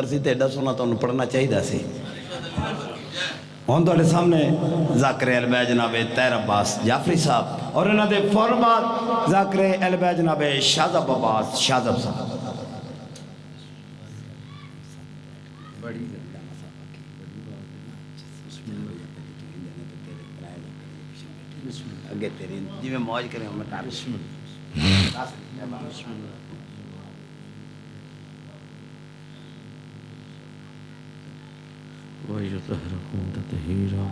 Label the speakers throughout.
Speaker 1: سی تے ایڈا سونا تو پڑھنا چاہیے سی ہوں تو سامنے ذاکر البے جناب طاہر عباس جعفری صاحب اور انہوں دے فوراً بعد ذاکر البے جناب شاذب عباس شاذب صاحب اگے تیری جی میں موج کریں میں بسم اللہ
Speaker 2: وَيُطَهِّرُهُمْ تَطْهِيرًا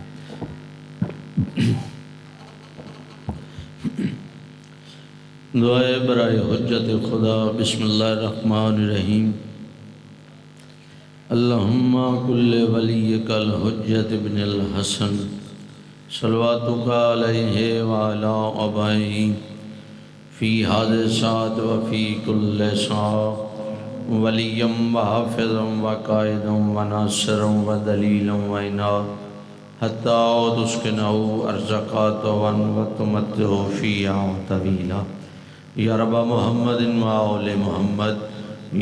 Speaker 2: دعائے برائے حجت خدا بسم اللہ الرحمن الرحیم اللہم کل ولیک الحجت ابن الحسن صلواتک علیہ وعلا آبائہ فی حادثات وفی کل ساعة ولیم وحافظم وقائدم وناصرم ودلیلم وعناد حتی تسکنہو ارزقات وتمتعو فیہا طویلا یا رب محمد و آل محمد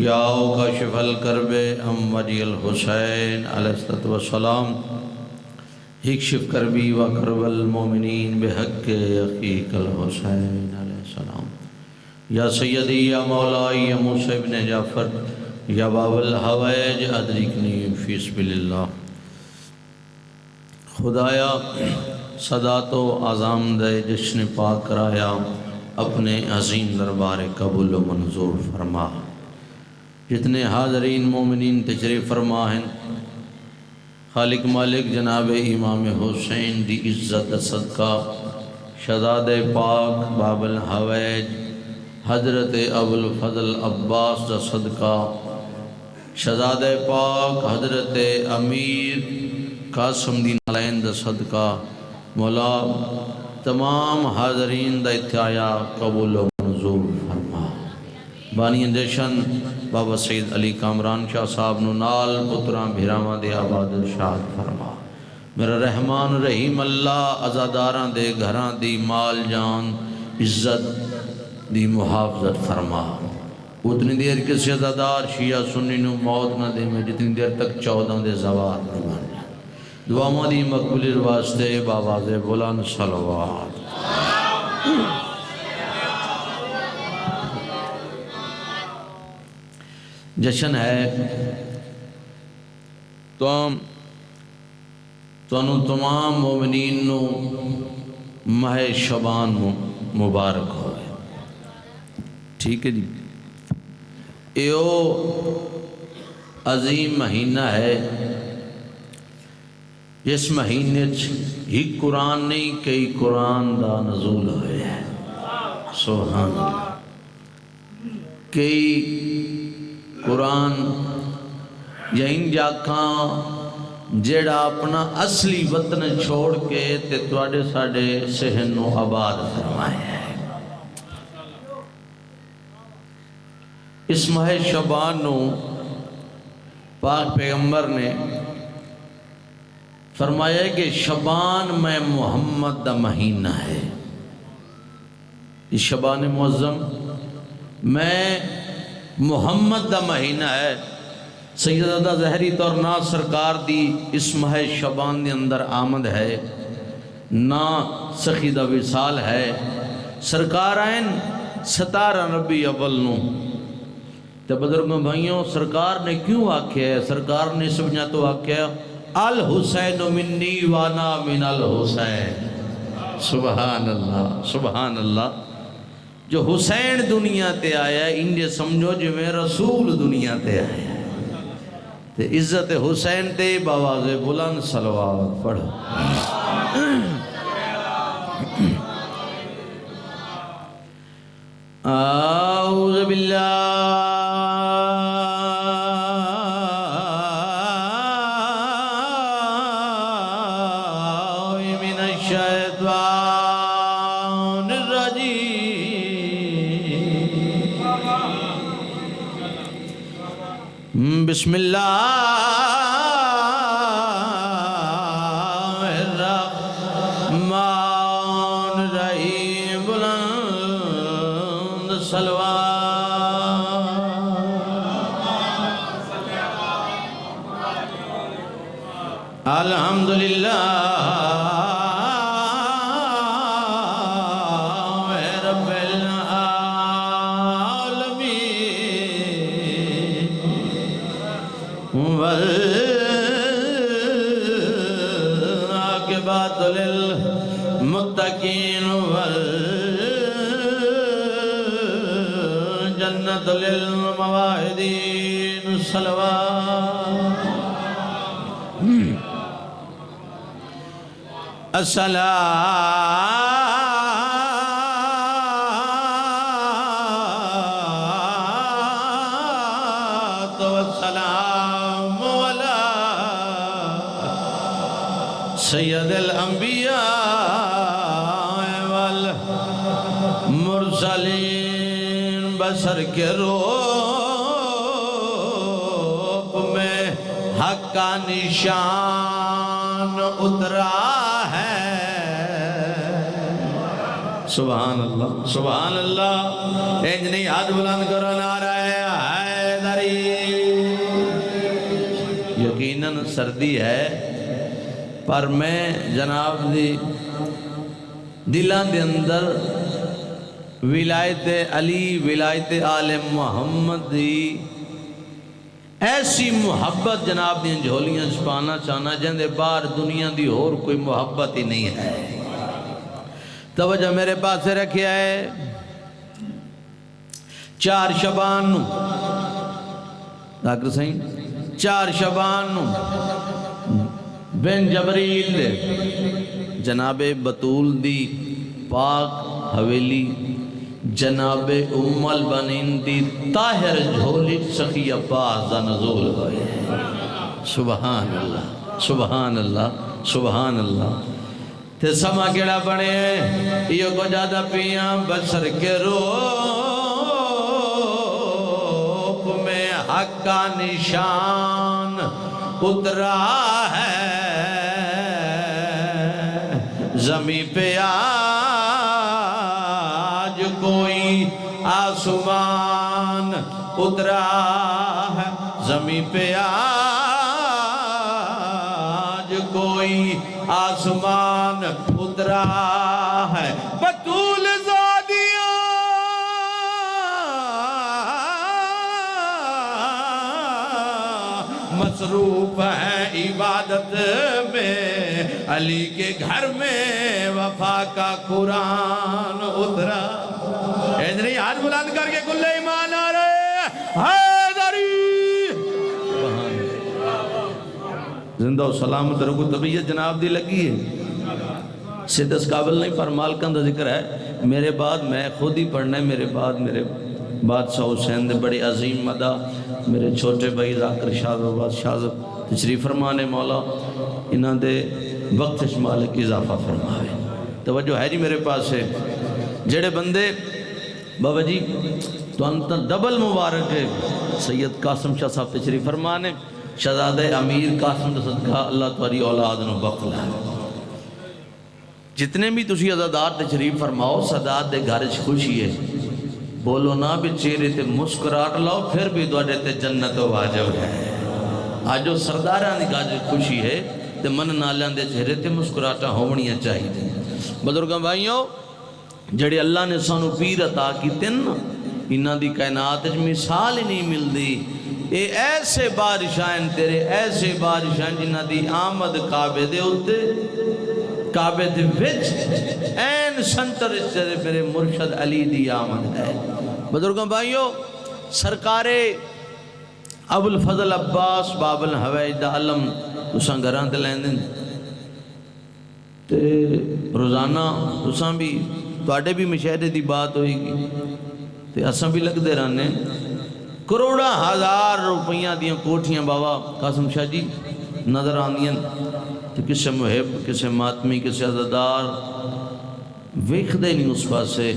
Speaker 2: یا کاشف الکرب ام وجی الحسین علیہ السلام اکشف کربی و کرب المومنین بحق اخیک الحسین علیہ السلام یا سیدی یا مولائی یا موسیٰ ابن جعفر یا باب الحوائج ادرکنی فی سبیل اللہ خدایا صدات و عظام دے جشن پاک کرایا اپنے عظیم دربار قبول و منظور فرما جتنے حاضرین مومنین تشریف فرما ہیں خالق مالک جناب امام حسین دی عزت صدقہ شہزاد پاک باب الحوائج حضرت ابو الفضل عباس دا صدقہ شہزاد پاک حضرت امیر قاسم دین علین دا صدقہ مولا تمام حاضرین دا اتحایا قبول و منظور فرما بانی اندیشن بابا سید علی کامران شاہ صاحب نال پتران بھیراما دے آباد ارشاد فرما میرا رحمان رحیم اللہ ازاداران دے گھران دی مال جان عزت دی محافظت فرما اتنی دیر کسی ازادار شیعہ سنی نو موت نہ دے میں جتنی دیر تک 14 دے زوار نہ بن جائے دعا مالی مقبولی واسطے باواز بلند صلوات جشن ہے تمام مومنین نو ماہ شبان مبارک ہوئے ٹھیک ہے جی ایو عظیم مہینہ ہے جس مہینے ہی قرآن نہیں کئی قرآن دا نزول ہوئے ہیں سبحان اللہ کئی قرآن یہیں جاکاں جیڑا اپنا اصلی وطن چھوڑ کے تے تواڈے ساڑے سہن و آباد فرمائے ہیں اس ماہ شعبان نو پاک پیغمبر نے فرمایا کہ شعبان میں محمد دا مہینہ ہے اس شعبان معظم میں محمد دا مہینہ ہے سیدہ زہری طورنا سرکار دی اس ماہ شعبان دے اندر آمد ہے نا سخی دا وصال ہے سرکار آئین 17 ربیع اول نو تے بزرگوں بھائیوں سرکار نے کیوں آکھیا ہے سرکار نے سمجھا تو آکھیا الحسین منی وانا من الحسین سبحان اللہ سبحان اللہ جو حسین دنیا تے آیا انجھے سمجھو جو میں رسول دنیا تے آیا تے عزت حسین تے باواز بلند صلوات پڑھو اعوذ باللہ بسم اللہ الرحمن الرحیم بلند صلوات الحمدللہ رب العالمین والعاقبۃ للمتقین والجنۃ للموحدین صلوات الصلاۃ والسلام علی سید الانبیاء والمرسلین بشر کے روپ میں حق کا نشان اترا ہے سبحان اللہ سبحان اللہ انج نہیں ہاتھ بلند کرو نعرہ حیدری یقیناً سردی ہے پر میں جناب دی دلان دے اندر ولایت علی ولایت آل محمد دی ایسی محبت جناب دیا جھولیاں چھپانا چاہنا جن دے باہر دنیا دی اور کوئی محبت ہی نہیں ہے توجہ میرے پاس سے رکھیا ہے 4 شعبان نو ڈاکٹر صحیح 4 شعبان نو بن جبریل دے جناب بطول دی پاک حویلی جناب ام البنین دی طاہر جھولی سخی عباس دا نزول ہوئے سبحان اللہ سبحان اللہ سبحان اللہ تے سما کیڑا بنے یہ کو جادہ پیاں بسر کے روپ میں حق کا نشان اترا ہے زمین پہ آج کوئی آسمان اترا ہے زمین پہ آج کوئی آسمان اترا ہے بطول زادیاں مصروف ہیں عبادت میں علی کے گھر میں وفا کا قرآن اترا نہیں ہاتھ بلند کر کے کلے ایمان آ رہے حیدری زندہ و سلامت رکھو طبیعت جناب دی لگی ہے سدس قابل نہیں پر مالکان دا ذکر ہے میرے بعد میں خود ہی پڑھنا ہے میرے بادشاہ حسین دے بڑی عظیم مدہ میرے چھوٹے بھائی ذاکر شاہ تشریف فرمانے مولا انہاں دے وقت مالک اضافہ فرمائے توجہ ہے جی میرے پاس ہے جڑے بندے بابا جی تو انتا ڈبل مبارک ہے سید قاسم شاہ صاحب تشریف فرمانے شہزادہ امیر قاسم دا صدقہ اللہ تاری اولاد نو بقل ہے جتنے بھی تسی عزادار تشریف فرماؤ سادات دے گھرش خوشی ہے بولو نا بھی چہرے تے مسکراہٹ لاؤ پھر بھی دوڑے تے جنت واجب ہے آج جو سرداراں دی گھرش خوشی ہے تے من نالیاں دے چہرے تے مسکراہٹاں ہونیاں چاہیے بزرگاں بھائیوں جڑے اللہ نے سانو پیر عطا کیتے نا انہاں دی کائنات وچ مثال ہی نہیں ملدی اے ایسے بارشائیں تیرے ایسے بارشائیں جنہاں دی آمد کعبے دے ہوتے کعبے دے وچ این سنتر سے میرے مرشد علی دی آمد ہے بزرگاں بھائیوں سرکار ابو الفضل عباس باب الحوائج دا علم تساں گھراں تے لیندن تے روزانہ تساں بھی تواڈے بھی مشاہدے دی بات ہوئی گی تے اساں بھی لگ دے رہنے کروڑا ہزار روپیاں دیاں کوٹھیاں بابا قاسم شاہ جی نظر آندیاں تو کسے محب کسے ماتمی کسے عزادار ویکھ دے نہیں اس پاسے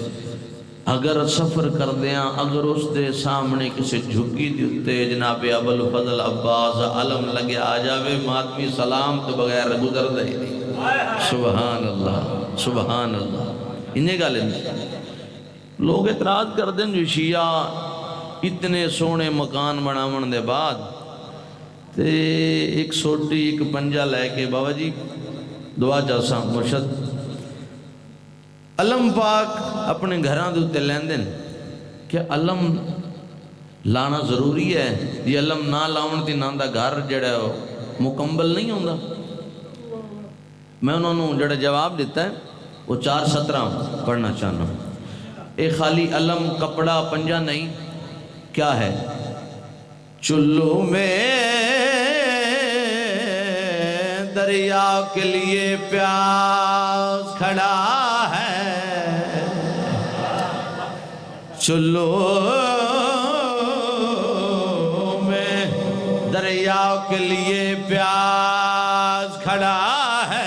Speaker 2: اگر سفر کر دیاں اگر اس دے سامنے کسے جھکی دیتے جناب ابو الفضل عباس علم لگے آ جاوے ماتمی سلام تو بغیر گزر دے سبحان اللہ سبحان اللہ انہیں گا لینے لوگ اعتراض کر دیں جو شیعہ اتنے سونے مکان بناون دے بعد تے ایک سوٹی ایک پنجا لے کے بابا جی دعا چاساں مرشد علم پاک اپنے گھراں دے اتے لیندن کہ علم لانا ضروری ہے یہ علم نہ لاؤن تے نہ دا گھر جڑا ہے مکمل نہیں ہوندا میں انہوں نے جڑا جواب دیتا ہے وہ 4:17 پڑھنا چاہنا ہوں اے خالی علم کپڑا پنجا نہیں کیا ہے چلو میں دریا کے لیے پیاس کھڑا ہے چلو میں دریا کے لیے پیاس کھڑا ہے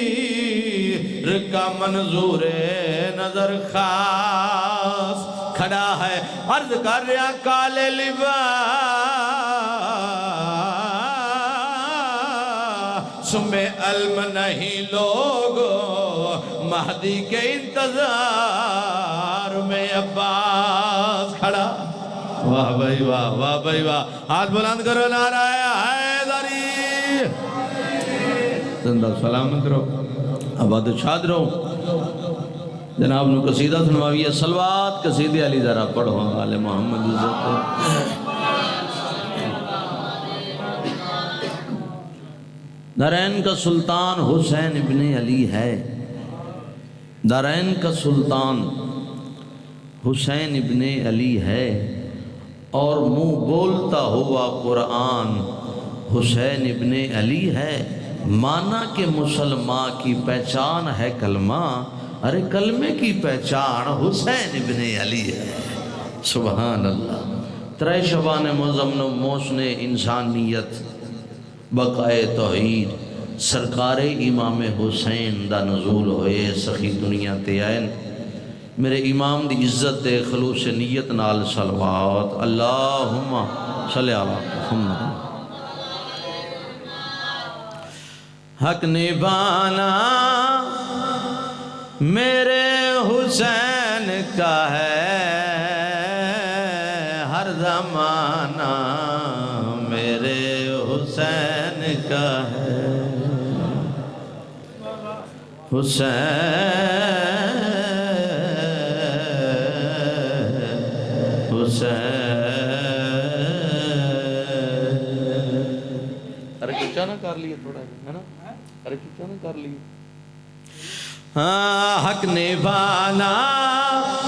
Speaker 2: شبیر کا منظور نظر خاص کھڑا ہے عرض کر رہا کالے لباس میں علم نہیں لوگو مہدی کے انتظار میں عباس کھڑا واہ بھائی واہ واہ بھائی واہ ہاتھ بلند کرو نعرہ حیدری زندہ سلامت رہو آباد و شاد رہو جناب نو قصیدہ سنواوی ہے صلوات قصیدے علی ذرا پڑھو آل محمد عزت دارین کا سلطان حسین ابن علی ہے دارین کا سلطان حسین ابن علی ہے اور منہ بولتا ہوا قرآن حسین ابن علی ہے مانا کہ مسلمان کی پہچان ہے کلمہ ارے کلمے کی پہچان حسین ابن علی ہے سبحان اللہ ترے شبان مزمن و موسن انسانیت بقائے توحید سرکار امام حسین دا نزول ہوئے سخی دنیا تے آئین میرے امام دی عزت دے خلوص نیت نال صلوات اللہم صلی اللہ محمد حق نبھانا میرے حسین کا ہے ہر زمانہ میرے حسین کا ہے ارے کچھ نہ کر لیے تھوڑا ہے نا ارے کچھ نہ کر لیے حق نبھانا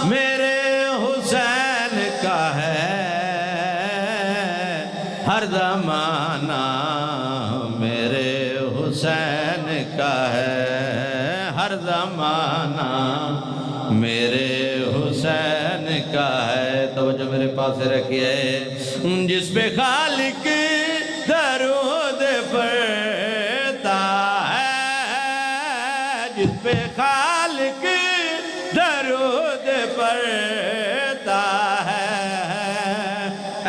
Speaker 2: میرے حسین کا ہے ہر زمانہ میرے حسین کا ہے ہر زمانہ میرے حسین کا ہے توجہ میرے پاس رکھیے جس پہ خالق درود پڑھتا ہے جس پہ خالق درود پڑھتا ہے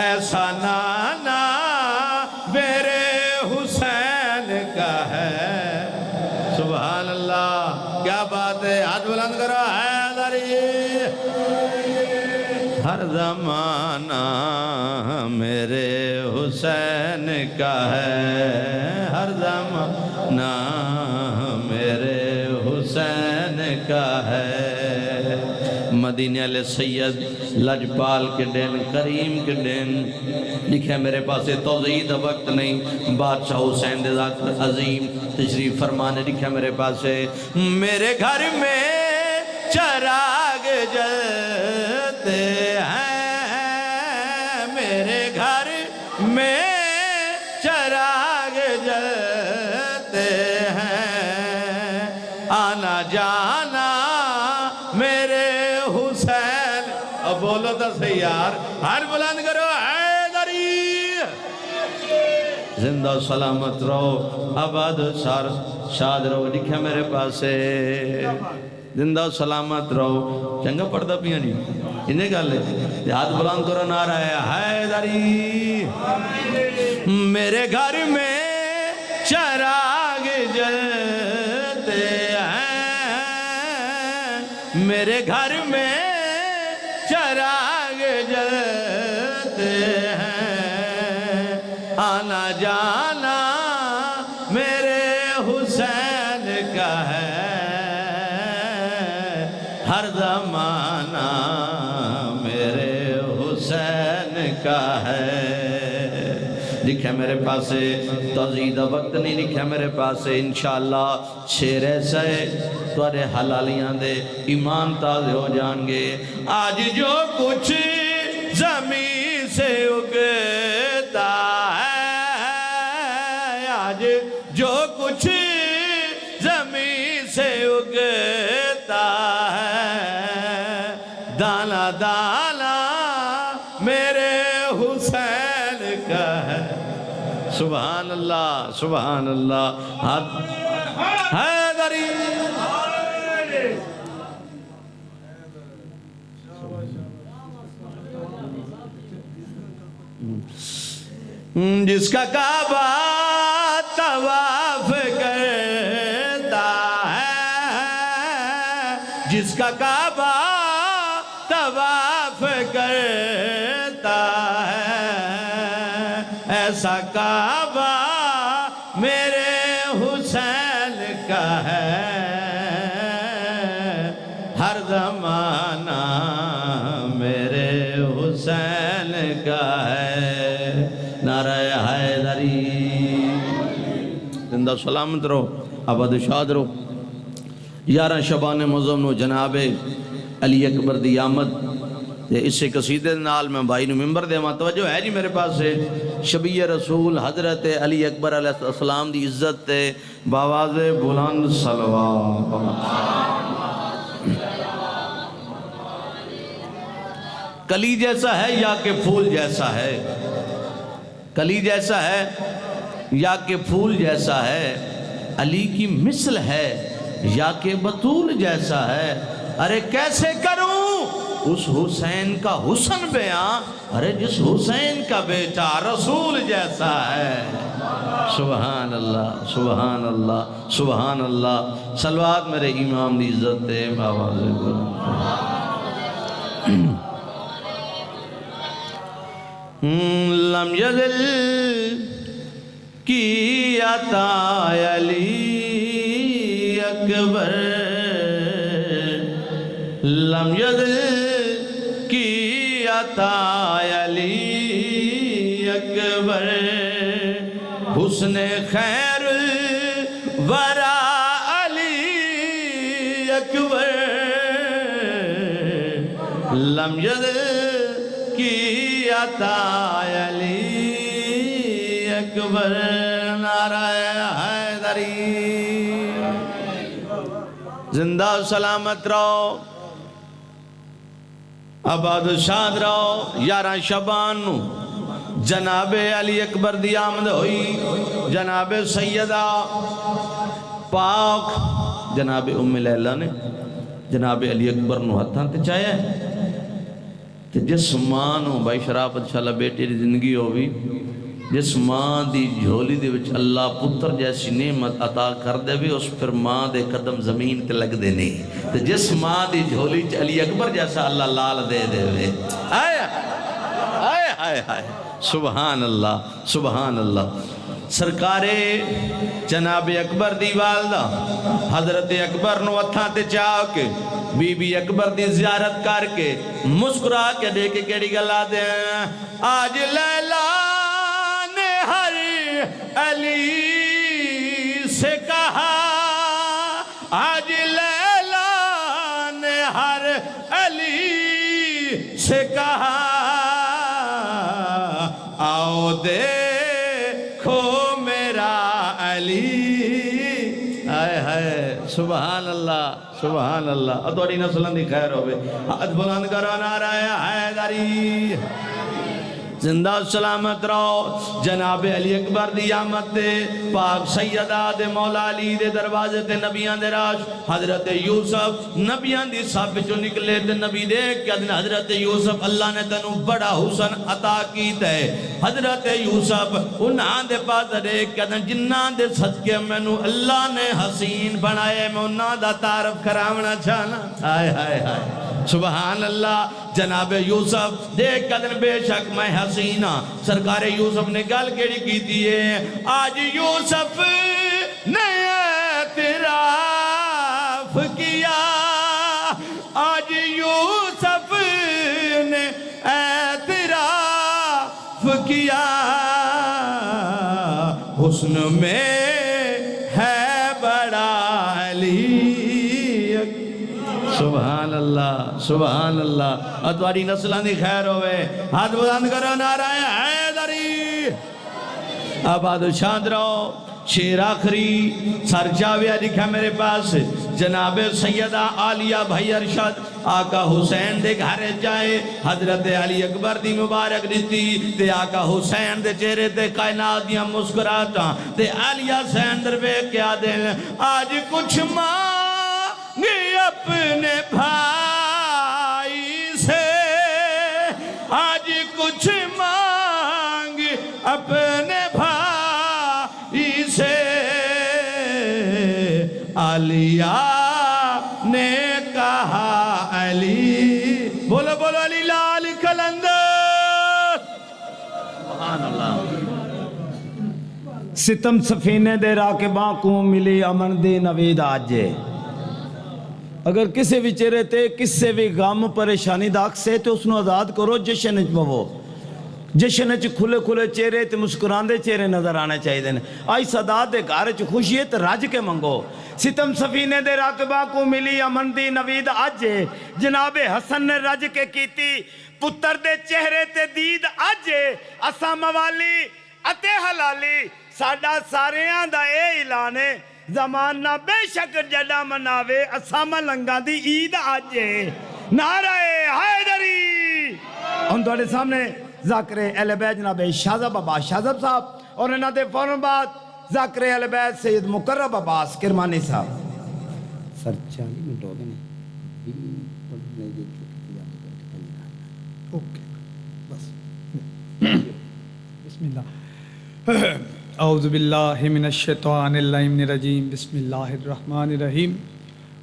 Speaker 2: ایسا نانا میرے حسین کا ہے سبحان اللہ کیا بات ہے ہاتھ بلند کرو حیدری ہر زمانہ میرے حسین کا ہے ہر زمانہ میرے حسین کا ہے مدینہ علیہ سید لجپال کے دن کریم کے دن لکھے میرے پاس توضیح دا وقت نہیں بادشاہ حسین دے ذاکر عظیم تشریف فرمانے لکھے میرے پاس میرے گھر میں چراغ جلتے ہیں میرے گھر میں چراغ جلتے ہیں آنا جانا میرے حسین اب بولو تو صحیح یار ہر بلند کرو حیدری زندہ سلامت رہو آباد شاد رہو لکھا میرے پاس زندہ سلامت رہو چنگا پڑھتا پیاں جی انہیں کہا لے ہاتھ بلند کرو نعرہ ہے حیدری میرے گھر میں چراغ جلتے ہیں میرے گھر میں چراغ جلتے آنا جانا میرے حسین کا ہے، ہر زمانہ میرے حسین کا ہے۔ لکھے میرے پاس توضیح دا وقت نہیں، لکھے میرے پاس انشاءاللہ شیر ایسا ہے توارے حلالیاں دے ایمان تازے ہو جان گے۔ آج جو کچھ زمین سے اگتا ہے، آج جو کچھ زمین سے اگتا ہے، دانا دانا میرے حسین کا ہے۔ سبحان اللہ سبحان اللہ۔ حیدری جس کا کعبہ طواف کرتا ہے، جس کا کعبہ طواف کرتا ہے، ایسا کعبہ میرے حسین کا ہے، ہر زمانہ میرے حسین کا ہے۔ نعرہ حیدری زندہ سلامت رہو، آباد و شاد رہو۔ 11 شبان معظم نو جناب علی اکبر دی آمد تے اسے قصیدے نال میں بھائی نو ممبر دے ماں توجہ ہے جی میرے پاس ہے۔ شبیہ رسول حضرت علی اکبر علیہ السلام دی عزت تے باواز بلند صلوات۔ کلی جیسا ہے یا کہ پھول جیسا ہے، کلی جیسا ہے یا کہ پھول جیسا ہے، علی کی مثل ہے یا کہ بطول جیسا ہے، ارے کیسے کروں اس حسین کا حسن بیان، ارے جس حسین کا بیٹا رسول جیسا ہے۔ سبحان اللہ سبحان اللہ سبحان اللہ۔ صلوات میرے امام دی عزت ہے آواز بلند۔ لم یزل کی عطا علی اکبر، لم یزل کی عطا علی اکبر، حسن خیر الورا علی اکبر، لم یزل کی عطا علی اکبر۔ نعرہ حیدری زندہ سلامت رہو، آباد و شاد رہو۔ 11 شبان نو جناب علی اکبر دی آمد ہوئی، جناب سیدہ پاک جناب ام لیلہ نے جناب علی اکبر نو ہتھاں تے چاہیا ہے کہ جس ماں نو بھائی شرافت انشاءاللہ بیٹی دی زندگی ہوئی، جس ماں دی جھولی دے وچ اللہ پتر جیسی نعمت عطا کر دے بھی، اس پھر ماں دے قدم زمین تے لگ دے نہیں، تو جس ماں دی جھولی چ علی اکبر جیسا اللہ لال دے دے وے۔ آئے آئے آئے آئے سبحان اللہ سبحان اللہ۔ سرکار جناب اکبر دی والدہ حضرت اکبر نو ہتھاں تے چاہ کے بی بی اکبر دی زیارت کر کے مسکرا کے دے کے کیڑی گلا دے، آج لیلا نے ہر علی سے کہا، آج لیلا نے ہر علی سے کہا، آؤ دیکھو میرا علی۔ آئے ہائے سبحان اللہ سبحان اللہ۔ اتوڑی نسلن دی خیر ہوئے، ہاتھ بلند کرو نعرہ حیدری زندہ سلامت رہو۔ جناب علی اکبر دی آمد دے پاک سیدہ دے مولا علی دے دروازے تے نبیان دے راش حضرت یوسف نبیان دی صاحب جو نکلے تے نبی دیکھ کہ حضرت یوسف اللہ نے تنو بڑا حسن عطا کیتا ہے۔ حضرت یوسف انہاں دے پاس دیکھ کہ جنہاں دے صدقے مینوں اللہ نے حسین بنائے، میں انہاں دا تعارف کراونا چاہنا۔ آئے آئے آئے سبحان اللہ. جناب یوسف دیکھ قدر بے شک میں حسینہ. سرکار یوسف نے گل کیڑی کی دیئے. آج یوسف نے اعتراف کیا. آج یوسف نے اعتراف کیا. حسن میں ہے بڑا علی. سبحان اللہ سبحان اللہ. اتواری نسلان دی خیر ہوئے. ہاتھ بلند کرو نعرہ حیدری. آباد و شاد رہو. شیر آخری سر جاویہ لکھا میرے پاس. جناب سیدہ عالیہ بھائی ارشد آقا حسین دے گھر جائے. حضرت علی اکبر دی مبارک دیتی تے آقا حسین دے چہرے تے کائنات دیاں مسکراتا تے عالیہ حسین در بے کیا دل. آج کچھ مانگی اپنے بھائی سے. آج کچھ مانگی اپنے بھائی سے. عالیہ نے کہا علی. بولو بولو علی لال کلندر. سبحان اللہ.
Speaker 1: ستم سفینے دے راکباں کو ملی امن دی نوید آجے. اگر کسی بھی چہرے تے کسی بھی غم پریشانی داخ سے تو اس نو آزاد کرو. جشن اچ بوو. جشن اچ کھلے کھلے چہرے تے مسکران دے چہرے نظر آنے چاہیے دیں. آئی صدا دے گھر اچ خوشیت راج کے منگو. ستم سفینے دے راکبہ کو ملی امن دی نوید آجے. جناب حسن نے رج کے کیتی پتر دے چہرے تے دید آجے. اسا موالی اتے حلالی ساڈا ساریاں دا اے اعلانے. زمانہ بے شک جڑا مناوے اسا ملنگا دی عید آجے. نعرہ حیدری. ہم دوڑے سامنے ذاکر اہل بیت جناب شاذب عباس شاذب صاحب اور انہاں دے فوراً بعد ذاکر اہل بیت سید مقرب عباس کرمانی صاحب. سر 40 منٹ ہو گئے. اوکے بس.
Speaker 3: بسم اللہ. اعوذ باللہ من الشیطان اللعین الرجیم. بسم اللہ الرحمن الرحیم.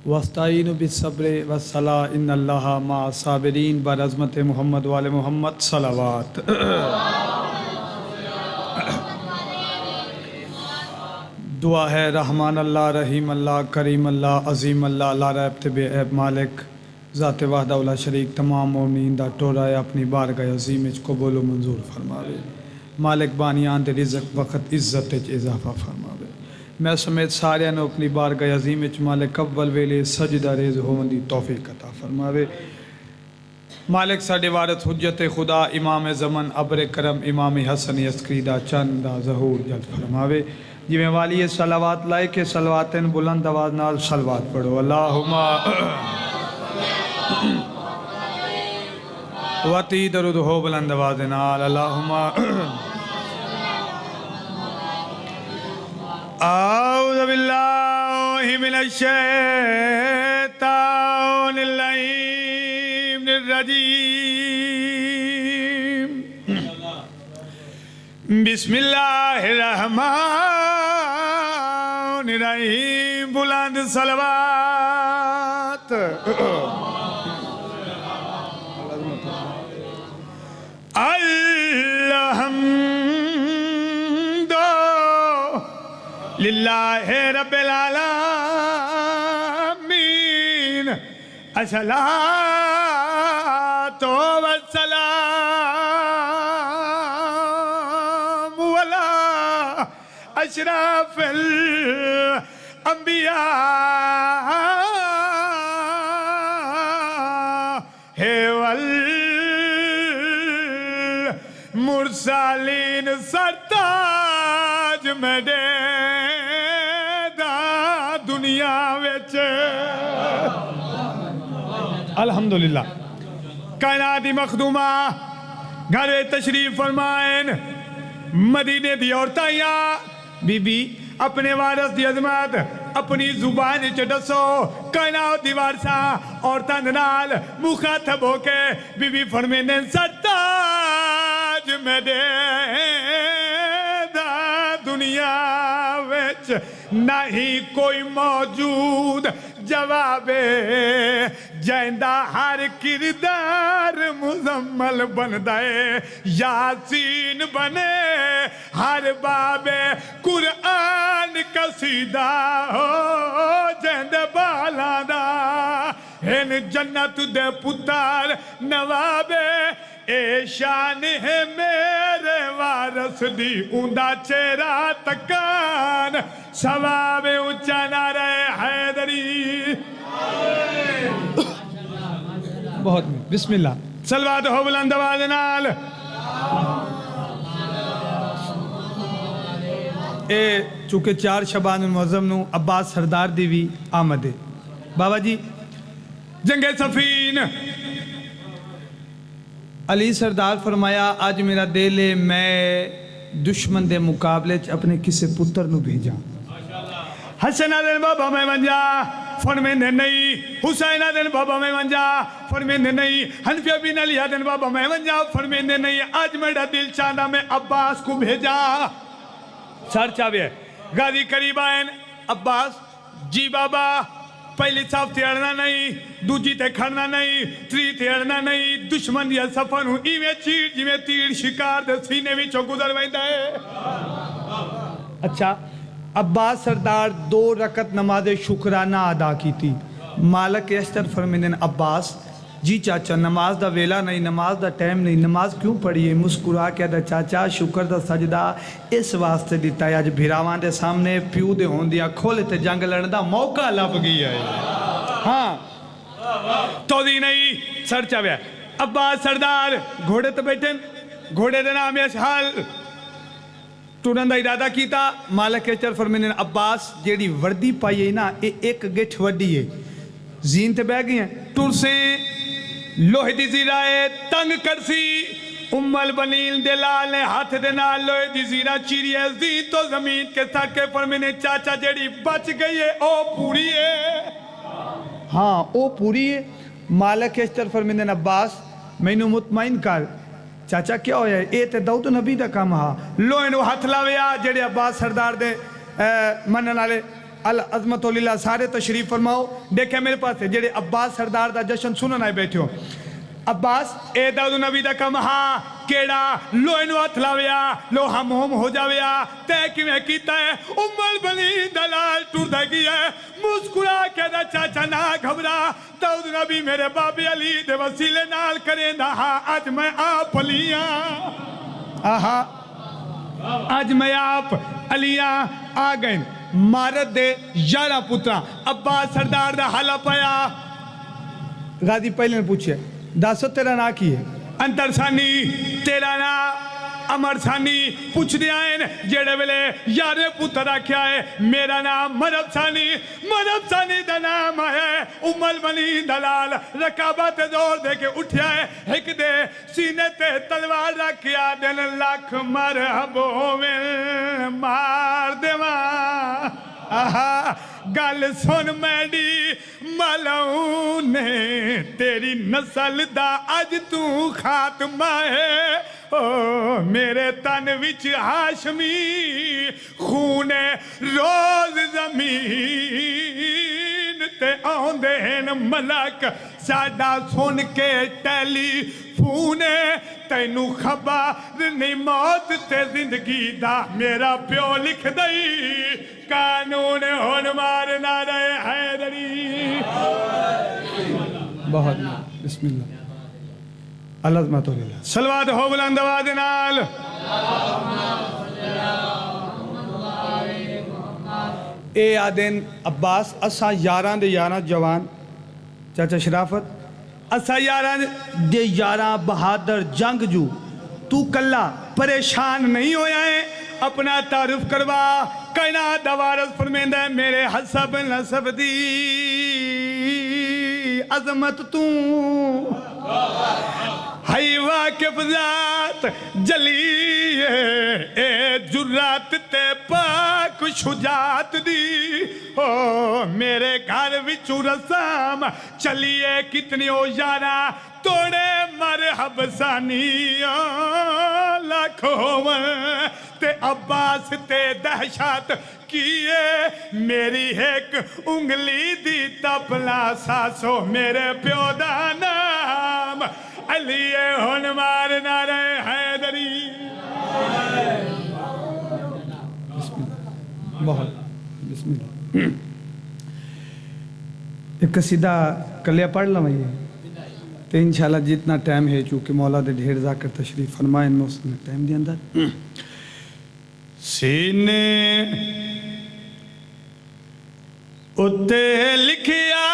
Speaker 3: واستعینوا بالصبر والصلاۃ ان اللہ مع الصابرین. بعظمت محمد وآل محمد صلوات. دعا ہے رحمان اللہ رحیم اللہ کریم اللہ عظیم اللہ لا ریب طبع عیب مالک ذات وحدہ لا شریک. تمام مومنین دا ٹورا اپنی بارگاہ عظیم وچ قبول و منظور فرماوے. مالک بانیان دے رزق وقت عزت وچ اضافہ فرماوے. میں سمیت ساریاں نو اپنی بارگاہ عظیم وچ مالک اول ویلے سجدہ ریز ہون دی توفیق عطا فرماوے. مالک ساڈے وارث حجت خدا امام زمن ابر کرم امام حسن عسکری دا چند دا ظہور جلد فرماوے. جی والی صلوات لائے کہ صلواتن بلند آواز نال صلوات پڑھو. اللہم واتی درود ہو بلند آواز نال. اللہم اعوذ باللہ من الشیطان اللعین الرجیم. بسم اللہ الرحمن الرحیم. بلند صلوات. الحمد للہ رب العالمین. الصلاۃ والسلام علی اشرف الانبیاء والمرسلین. سرتاج میرے دا دنیا وچ. الحمدللہ. کائناتی مخدومہ گھر تشریف فرمائن. مدینے دی عورتائیاں بی بی اپنے وارث دی عظمت اپنی زبان چ دسو. کائنات دی وارثاں عورتاں دے نال مخاطب ہو کے بی بی فرمیندے سرتاج میرے دا دنیا وچ نہیں کوئی موجود. جواب جائندہ ہر کردار مزمل بندے یاسین بنے ہر باب قرآن قصیدہ ہو جائندہ بالادا ان جنت دے پتر نواب اے شان ہے میرے وارث دی اوندا چہرہ تکان ثواب اونچا نعرہ حیدری بہت بسم اللہ صلوات ہو بلند آواز نال اے چونکہ 4 شعبان المعظم نو عباس سردار دی بھی آمد ہے بابا جی جنگ صفین علی سردار فرمایا آج میرا دل ہے میں دشمن دے مقابلے اپنے کسے پتر نو بھیجا حسن آدن بابا میں منجا فرمیندے نہیں حسین آدن بابا میں منجا فرمیندے نہیں حنفیہ بن علی آدن بابا میں منجا فرمیندے نہیں آج میرا دل چاہنا میں عباس کو بھیجا سر چاہوے غازی قریب آئین عباس جی بابا پہلی صاف تے اڑنا نہیں دوجی تے کھڑنا نہیں تری تے اڑنا نہیں دشمن دیا سفر ہوں ایویں چیر جیویں تیر شکار دے سینے وچوں گزر ویندا ہے اچھا عباس سردار 2 رکعت نماز شکرانہ ادا کی تھی مالک اشتر فرمیندن عباس جی چاچا نماز دا ویلا نہیں نماز دا ٹائم نہیں نماز کیوں پڑھیے مسکرا کے دا چاچا شکر دا سجدہ اس واسطے دیتا ہے آج بھیراوان دے سامنے پیو دے ہون دیا کھولے تے جنگ لڑن دا موقع لب گیا ہے ہاں تو دی نہیں سر چاویا عباس سردار گھوڑے تے بیٹھن گھوڑے دے نام اشحال ٹورن دا ارادہ کیتا مالک اشتر فرمیندن عباس جیڑی وردی پائی ہے نا ایک گٹھ وڈی ہے زین تے بہ گئی ہیں ٹور سے لوہے دی زیرہ تنگ کرسی البنین دلال نے ہاتھ دینا لوہے دی زیرہ چیری ہے زین تو زمین کے ساتھ کے فرمینے چاچا جیڑی بچ گئی ہے او پوری ہے ہاں او پوری ہے مالک اشتر فرمینے عباس میں نو مطمئن کر چاچا کیا ہویا ہے اے تے داؤد نبی دا کام ہاں لوہے نو ہاتھ لاویا جیڑے عباس سردار دے منن والے العظمت اللہ سارے تشریف فرماؤ دیکھیں میرے پاس ہے جیڑے عباس سردار دا جشن سنن آئے بیٹھے ہو عباس اے داؤد نبی دا کم ہاں کیڑا لوہے نو ہاتھ لاویا لوہا مہم ہو جاویا تے کیویں کیتا ہے البنین دلال ٹور دے گیا ہے مسکرا کے دا چاچا نہ گھبرا داؤد نبی میرے بابی علی دے وسیلے نال کریں دا ہاں آج میں آپ علیاں آہا آج میں آپ علیاں آ گئیں مارت دے 11 پترہ عباس سردار دا حالا پایا غازی پہلے نے پوچھے داسو تیرا نا کی ہے انتر ثانی تیرا نا امر ثانی پوچھ دیا ہے جیڑے ویلے 11 پتر رکھیا ہے میرا نام مرب ثانی دا نام ہے البنین دلال رکابت زور دے کے اٹھیا ہے ایک دے سینے تے تلوار رکھیا دن لاکھ مرحبوں میں مار دیواں آہا گل سن میڈی ملعونے تیری نسل دا اج تو خاتمہ ہے او میرے تن وچ ہاشمی خون روز زمین تے آندے ہیں ملک ساڈا سن کے ٹیلی فونے تینو خبر نہیں موت تے زندگی دا میرا پیو لکھ دئی قانون ہون مارنا رہے حیدری بہت بسم اللہ العظمت اللہ صلوات ہو بلند آواز نال اے آدن عباس اسا 11 دے 11 جوان چاچا شرافت اسا 11 دے 11 بہادر جنگ جو تو کلا پریشان نہیں ہویا ہے اپنا تعارف کروا کائنات دوارس فرمیندہ ہے میرے حسب نسب دی عظمت تو ہائی واقف ذات جلی اے جرات تے پاک شجاعت دی او میرے گھر وچ رسام چلیے کتنی او یارا توڑے مرحب ثانیاں لاکھ ہوون تے عباس تے دہشت کیے میری ایک انگلی دی تپلا ساسو میرے پیو دا نام علی ہن مار نعرہ حیدری بہت بسم اللہ ایک قصیدہ کلیا پڑھ لوں میں تو انشاءاللہ جتنا ٹائم ہے چونکہ مولا دے ڈھیر ذاکر تشریف فرمائیں میں اس میں ٹائم دی اندر سینے اتے لکھیا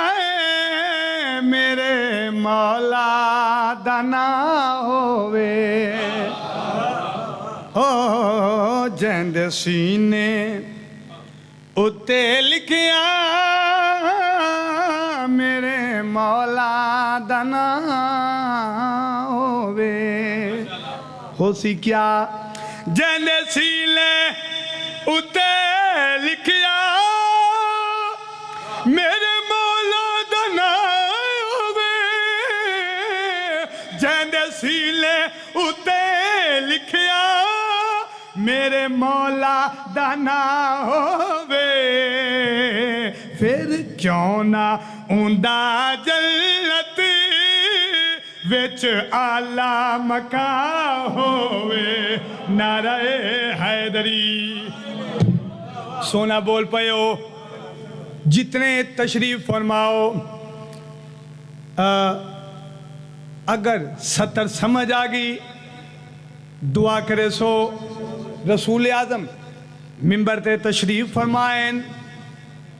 Speaker 3: ہے میرے مولا دانا ہووے او جند سینے اتے لکھیا میرے مولا دانا ہووے ہو سی کیا جند سینے اتے لکھیا میرے مولا دانا ہووے جند سینے اتے لکھیا میرے مولا دانا ہووے پھر کیوں نہ اوندا جنت وچ آلہ مکان ہووے نعرہ حیدری سونا بول پئیو جتنے تشریف فرماؤ اگر سطر سمجھ آگئی دعا کرے سو رسول اعظم ممبر تے تشریف فرمائیں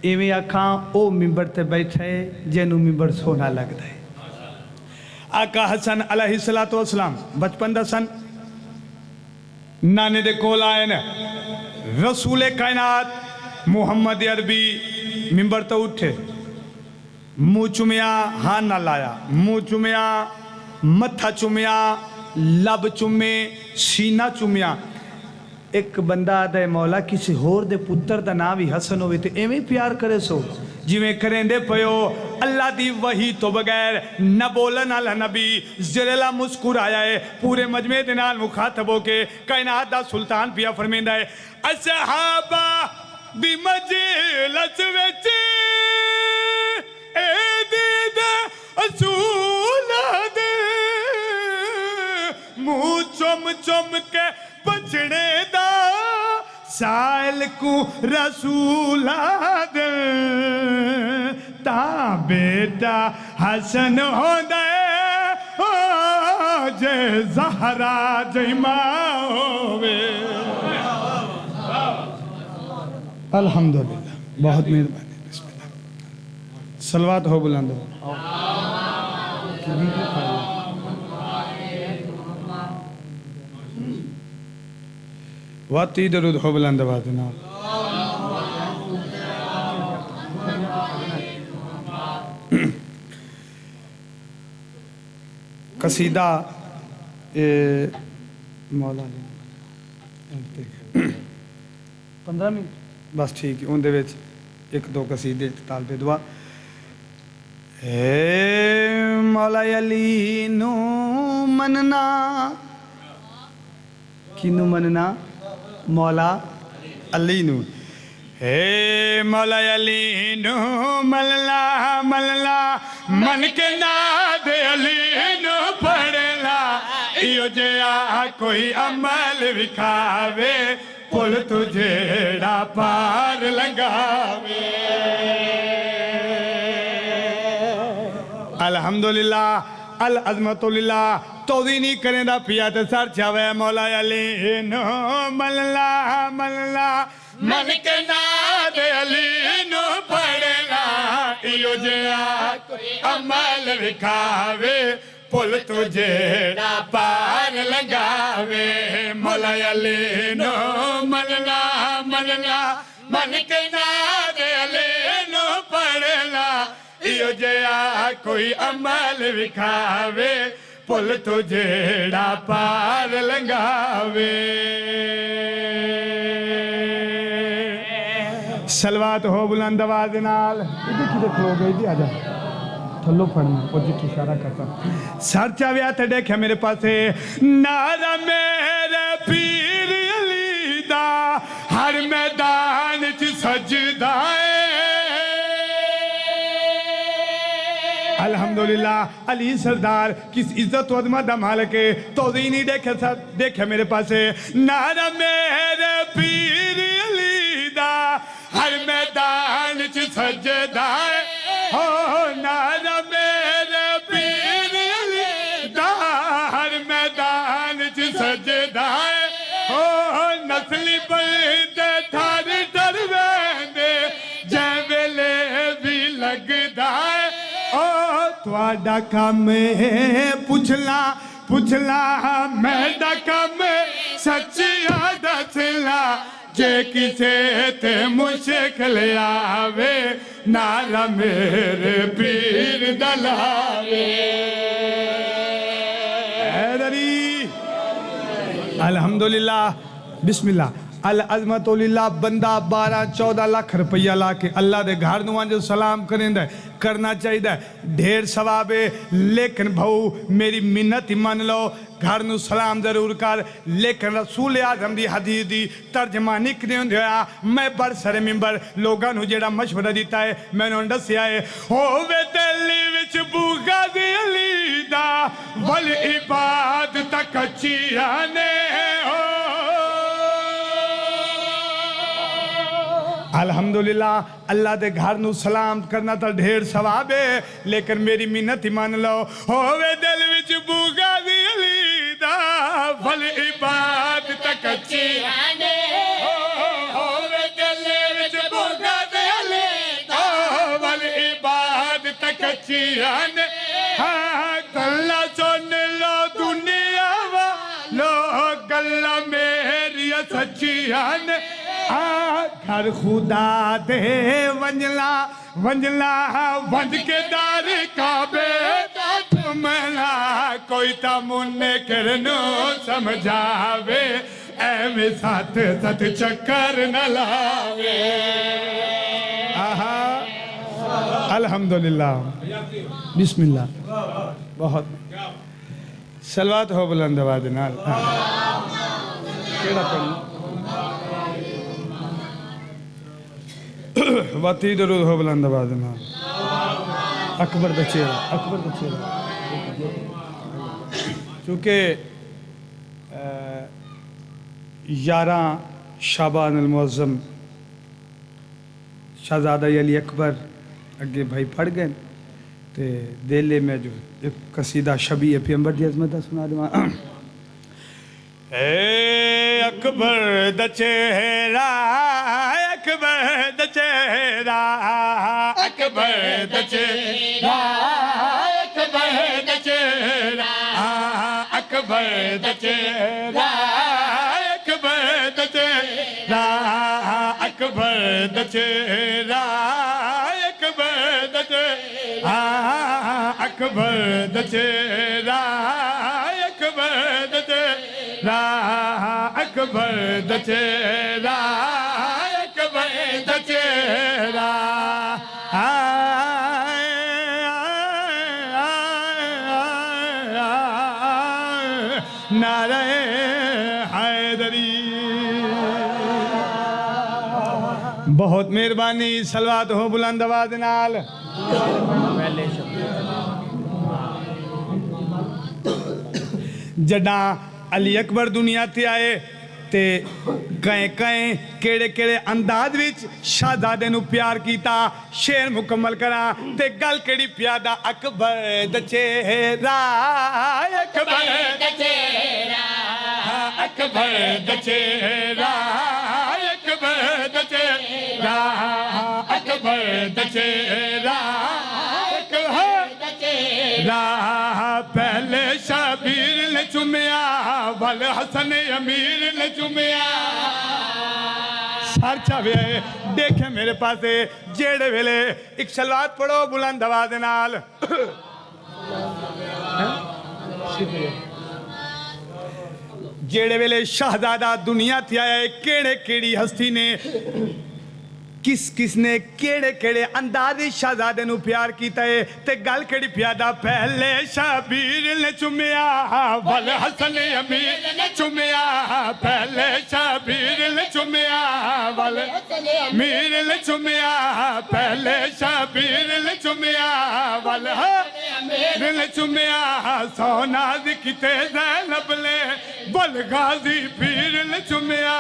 Speaker 3: ایویں آکھاں او ممبر تے بیٹھے جنو ممبر سونا لگ دے آقا حسن علیہ السلام بچپن دا سن نانے دے کول آئے نا رسول کائنات محمد عربی ممبر تو اٹھے منہ چومیا ہاں نہ لایا منہ چومیا متھا چومیا لب چومے سینہ چومیا ایک بندہ دے مولا کسی ہور دے پتر دا نام بھی حسن ہوئے تے ایویں پیار کرے سو جویں کریں دے پیو اللہ دی وحی تو بغیر نہ بولن علی نبی زلیلہ مسکر آیا ہے پورے مجمع دنال مخاطب ہو کے کائنات دا سلطان پیا فرمیندہ ہے اصحابہ دی مجلس وچ اے دید اصول دے منہ چم چم کے بچڑے دا سائل کو رسول دے تا بیٹا حسن ہو دے جے زہرا جیمہ ہوئے الحمدللہ بہت مہربانی بسم اللہ صلوات ہو بلند ہو واتی درود ہو بلند باتنا قصیدہ مولا 15 منٹ بس ٹھیک ہے ان دے وچ ایک دو قصیدے طالب دعا اے مولا علی نو مننا کینو مننا مولا علی نو اے مولا علی نو مللا مللا من کے ناد علی نو پڑھلا ایو جیا کوئی عمل وکھاوے پل تجھیڑا پار لگاوے الحمدللہ العظمت للہ توضیح نہیں کریں دا پیا تے سر چاوے مولا علی نو مللا مللا من کے ناد علی نو پڑھنا ایو جیا کوئی عمل وکھاوے پل تجھیڑا پار لگاوے مولا علی نو مللا مللا من کے ناد علی نو پڑھنا ایو جیا کوئی عمل وکھاوے پل تجھیڑا پار لگاوے سلوات ہو بلند آواز نال کدھر کھلو گئی دی آجا تھلو پڑھنا وہ جی اشارہ کرتا سر چاویا تے دیکھا میرے پاسے نعرہ میرے پیر علی دا ہر میدان چ سجدہ الحمدللہ علی سردار کس عزت و عظمت دا مالک ہے توضیح نہیں دیکھا میرے پاسے نعرہ میرے پیر علی دا ہر میدان چ سجدہ ہو نعرہ میرے پیر علی دا ہر میدان چ سجدہ ہو نسلی بلدے تھار ڈرویندے جے ویلے بھی لگدا تواڈا کم ہے پچھلا میڈا کم سچیا دسلا جے کسے تے مشکل آوے نعرہ میرے پیر دلاوے حیدری الحمدللہ بسم اللہ العظمت للہ بندہ 12-14 لاکھ روپیہ لا کے اللہ دے گھر نوان جو سلام کریں دے کرنا چاہیے دے ڈھیر ثواب ہے لیکن بھاؤ میری منت ہی مان لو گھر نو سلام ضرور کر لیکن رسول اعظم دی حدیث دی ترجمہ نکلے ہوں دیا میں بڑھ سرے ممبر لوگاں نو جیڑا مشورہ دیتا ہے میں نے ڈسیا ہے ہووے دلی وچ بوغا دی علی دا والعباد تک اچیانے ہو الحمدللہ اللہ دے گھر نو سلام کرنا تا ڈھیر ثواب ہے لیکن میری منت ہی مان لو ہووے دل وچ بوغا دی علی دا والعباد تک اچیانے ہووے دل وچ بوغا دی علی دا والعباد تک اچیانے گلہ سن لو دنیا والو گلہ میری سچیانے گھر خدا دے ونجلا ونج کے دار کعبے ملا کوئی تا منع کرنو سمجھاوے اے میں ساتھ چکر نہ لاوے الحمدللہ بسم اللہ بہت صلوات ہو بلند آواز نال کیڑا پڑھنا واتی درود ہو بلند آواز نال اکبر دا چہرہ چونکہ 11 شعبان المعظم شہزادہ علی اکبر اگے بھائی پڑھ گئے تے دیلے میں جو ایک قصیدہ شبیہ پیغمبر دی عظمت سنا دوں اے اکبر دا چہرہ اکبر دا چہرہ اکبر دا چہرہ اکبر دا چہرہ اکبر دا چہرہ اکبر دا چہرہ اکبر دا چہرہ اکبر دا چہرہ اکبر دا چہرہ اکبر دا چہرہ اکبر دا چہرہ اکبر دا چہرہ نعرہ حیدری بہت مہربانی صلوات ہو بلند آواز نال جڑا علی اکبر دنیا تے آئے تے کہیں کیڑے انداز وچ شہزادے نو پیار کیتا شعر مکمل کرا تے گل کیڑی پیادہ اکبر دا چہرہ اکبر دا چہرہ اکبر دا چہرہ اکبر دا چہرہ اکبر دا چہرہ اکبر دا چہرہ پہلے شبیر نے چومیا وال حسن امیر نے چومیا سر چاوے دیکھیں میرے پاسے جیڑے ویلے ایک صلوات پڑھو بلند آواز نال جیڑے ویلے شہزادہ دنیا تھی آیا کیڑے کیڑی ہستی نے کس کس نے کیڑے کیڑے انداز شہزادے نو پیار کیتا ہے تے گل کیڑی پیادا پہلے شبیر نے چومیا ول حسن امیر نے چومیا پہلے شبیر نے چومیا ول امیر نے چومیا پہلے شبیر نے چومیا ول امیر نے چومیا سوناز کیتے زینب نے ول غازی پیر نے چومیا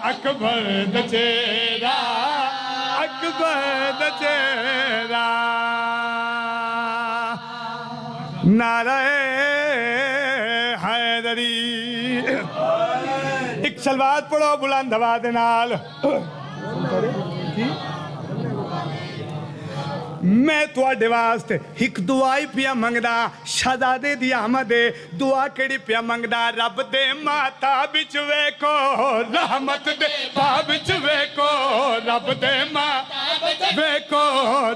Speaker 3: اکبر دا چہرہ اکبر دا چہرہ نعرہ حیدری ایک سلوات پڑھو بلند آواز نال میں تواڈے واسطے ایک دعائی پیا منگدا شہزادے دی آمد دعا کیڑی پیا منگدا رب دے ماتا بچ ویکھو رحمت دے پا بچ ویکھو رب دے ماتا ویکھو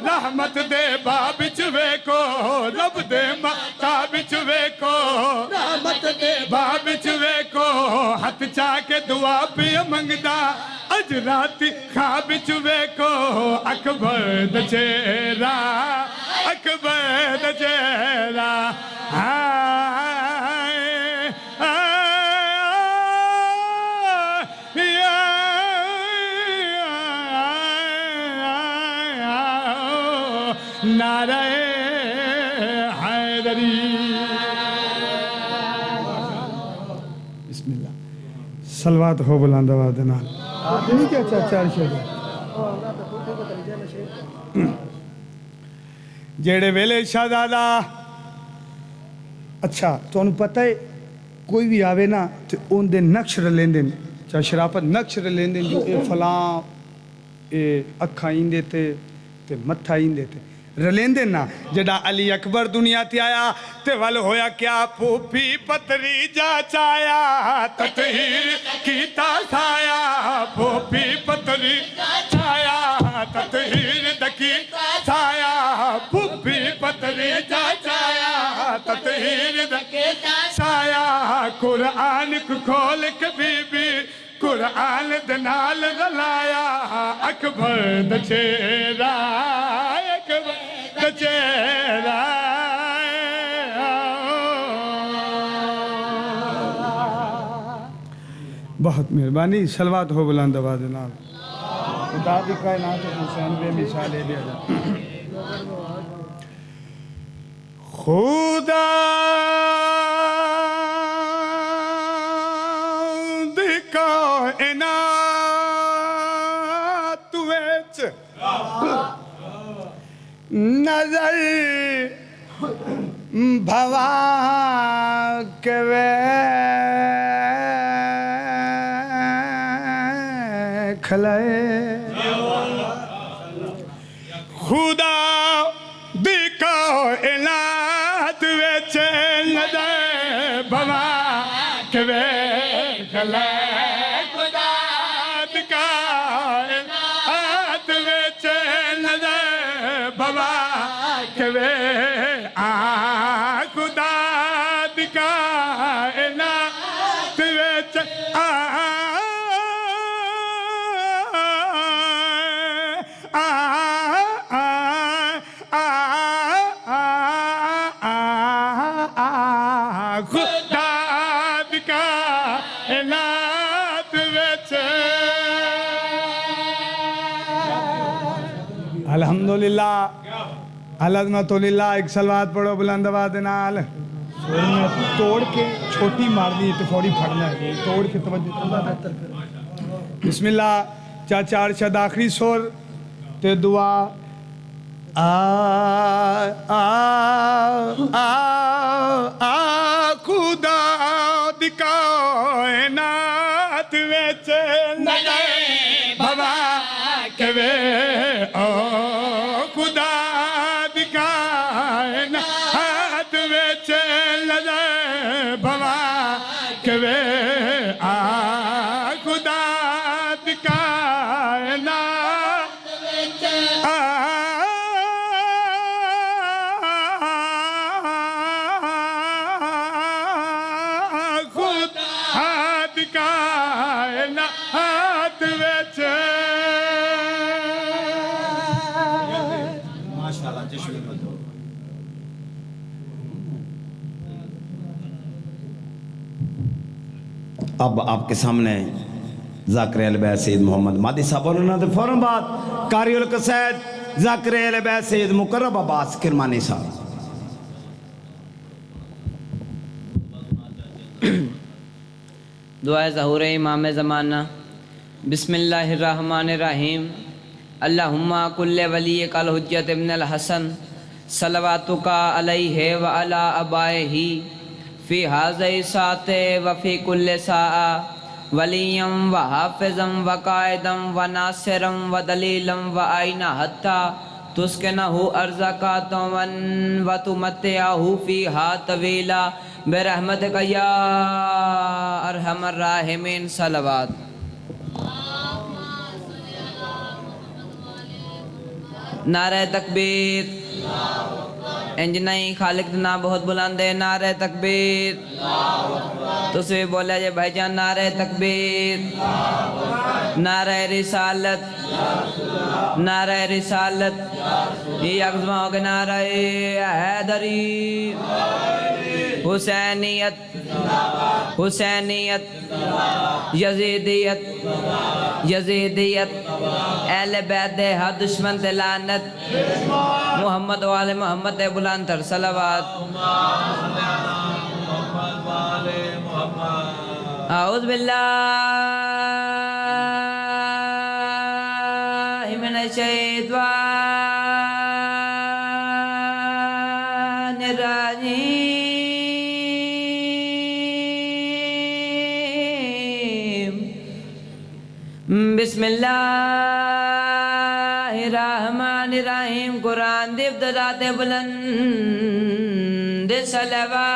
Speaker 3: رحمت دے با بچ ویکھو رب دے ماتا بچ ویکھو رحمت دے با بچ ویکھو ہاتھ چا کے دعا پیا منگدا اج راتی خواب وچ ویکھو اکبر دا چہرہ اکبر دا چہرہ نعرہ حیدری بسم اللہ صلوات ہو بلند آواز نال نہیں کیا چار جیڑے ویلے شہزادہ اچھا تو انہوں پتہ ہے کوئی بھی آوے نا تو ان دے نقش رلین دیں چاہے شرافت نقش رلین دیں جو اے فلاں اے اکھائیں دیتے تے متھائیں دیتے رلین دیں نا جڑا علی اکبر دنیا تی آیا تے ول ہویا کیا پھوپھی پتری جا چایا تطہیر کیتا سایا پھوپھی پتری چایا تطہیر دکی سایا پھوپھی پتری جا چایا تطہیر دکی سایا قرآن کو کھول کے بی بی قرآن دنال غلایا اکبر دا چہرہ اکبر دا چہرہ بہت مہربانی صلوات ہو بلند آواز نال خدا دی کائنات حسین بے مثالے دے جا خدا دی کائنات وچ نظر بھوا کے کھلائے خدا دی کائنات وچ نظر بھوا کے کھلائے خدا دی کائنات وچ نظر بھوا کے خدا دی کائنات وچ الحمدللہ العظمت للہ ایک صلوات پڑھو بلند آواز نال سور میں توڑ کے چھوٹی مارنی تو فوری پھڑنا ہے توڑ کے توجہ اللہ بہتر کرے بسم اللہ چاچا ارشد آخری سور تے دعا خدا دی کائنات وچ نظر بھوا کے خدا دی کائنات وچ نظر بھوا کے خدا دی کائنات وچ خدا دی کائنات وچ
Speaker 1: اب آپ کے سامنے ذاکر اہل بیت سید محمد مہدی صاحب اور انہوں نے فوراً بعد قاری القصائد ذاکر اہل بیت سید مقرب عباس کرمانی صاحب.
Speaker 4: دعائے ظہور امام زمانہ. بسم اللہ الرحمن الرحیم. اللہم کل ولی کل حجت ابن الحسن صلواتک علیہ وعلی آبائہ فی حاضی ساعت وفی کل ساعہ ولیم و حافظم و قائدم و ناصرم و دلیلم و آئینہ حتی تسکنہ ارزقاتم و تمتعہ فیہا طویلا برحمتک یا ارحم الراحمین. صلوات. نعرہ تکبیر. انج نہیں خالق دنا بہت بلند ہے. نعرہ تکبیر. تسی بھی بولے جے بھائی جان نعرہ تکبیر. نعرہ رسالت. نعرہ رسالت. یہ اقزمہ ہو گئے نعرہ حیدری. حسینیت. حسینیت. یزیدیت. یزیدیت. اہل بیت ہر دشمن تے لعنت. محمد والے محمد بلند تر. صلوات. اعوذ باللہ من الشیطان الرجیم. بسم اللہ الرحمن الرحیم. قرآن دی ابتدا تے بلند صلوات.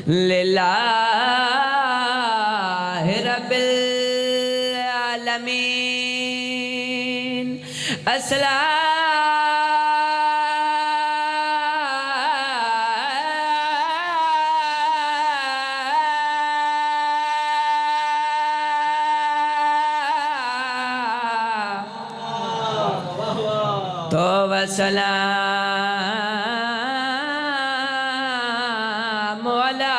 Speaker 4: للہ رب العالمین. تو وسلام علی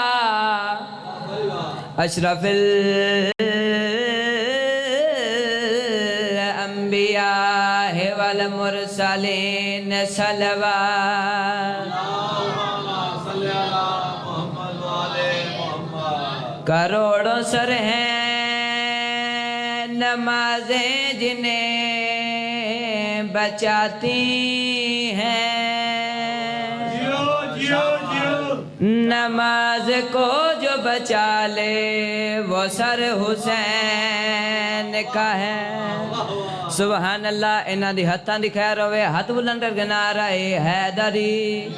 Speaker 4: اشرف الانبیاء والمرسلین. صلوات. کروڑوں سر ہیں نمازیں جنہیں بچاتی ہیں. نماز کو جو بچا لے وہ سر حسین کا ہے. سبحان اللہ. انہاں دی ہتھاں دی خیر ہوئے. ہاتھ بلند کر کے نعرہ حیدری.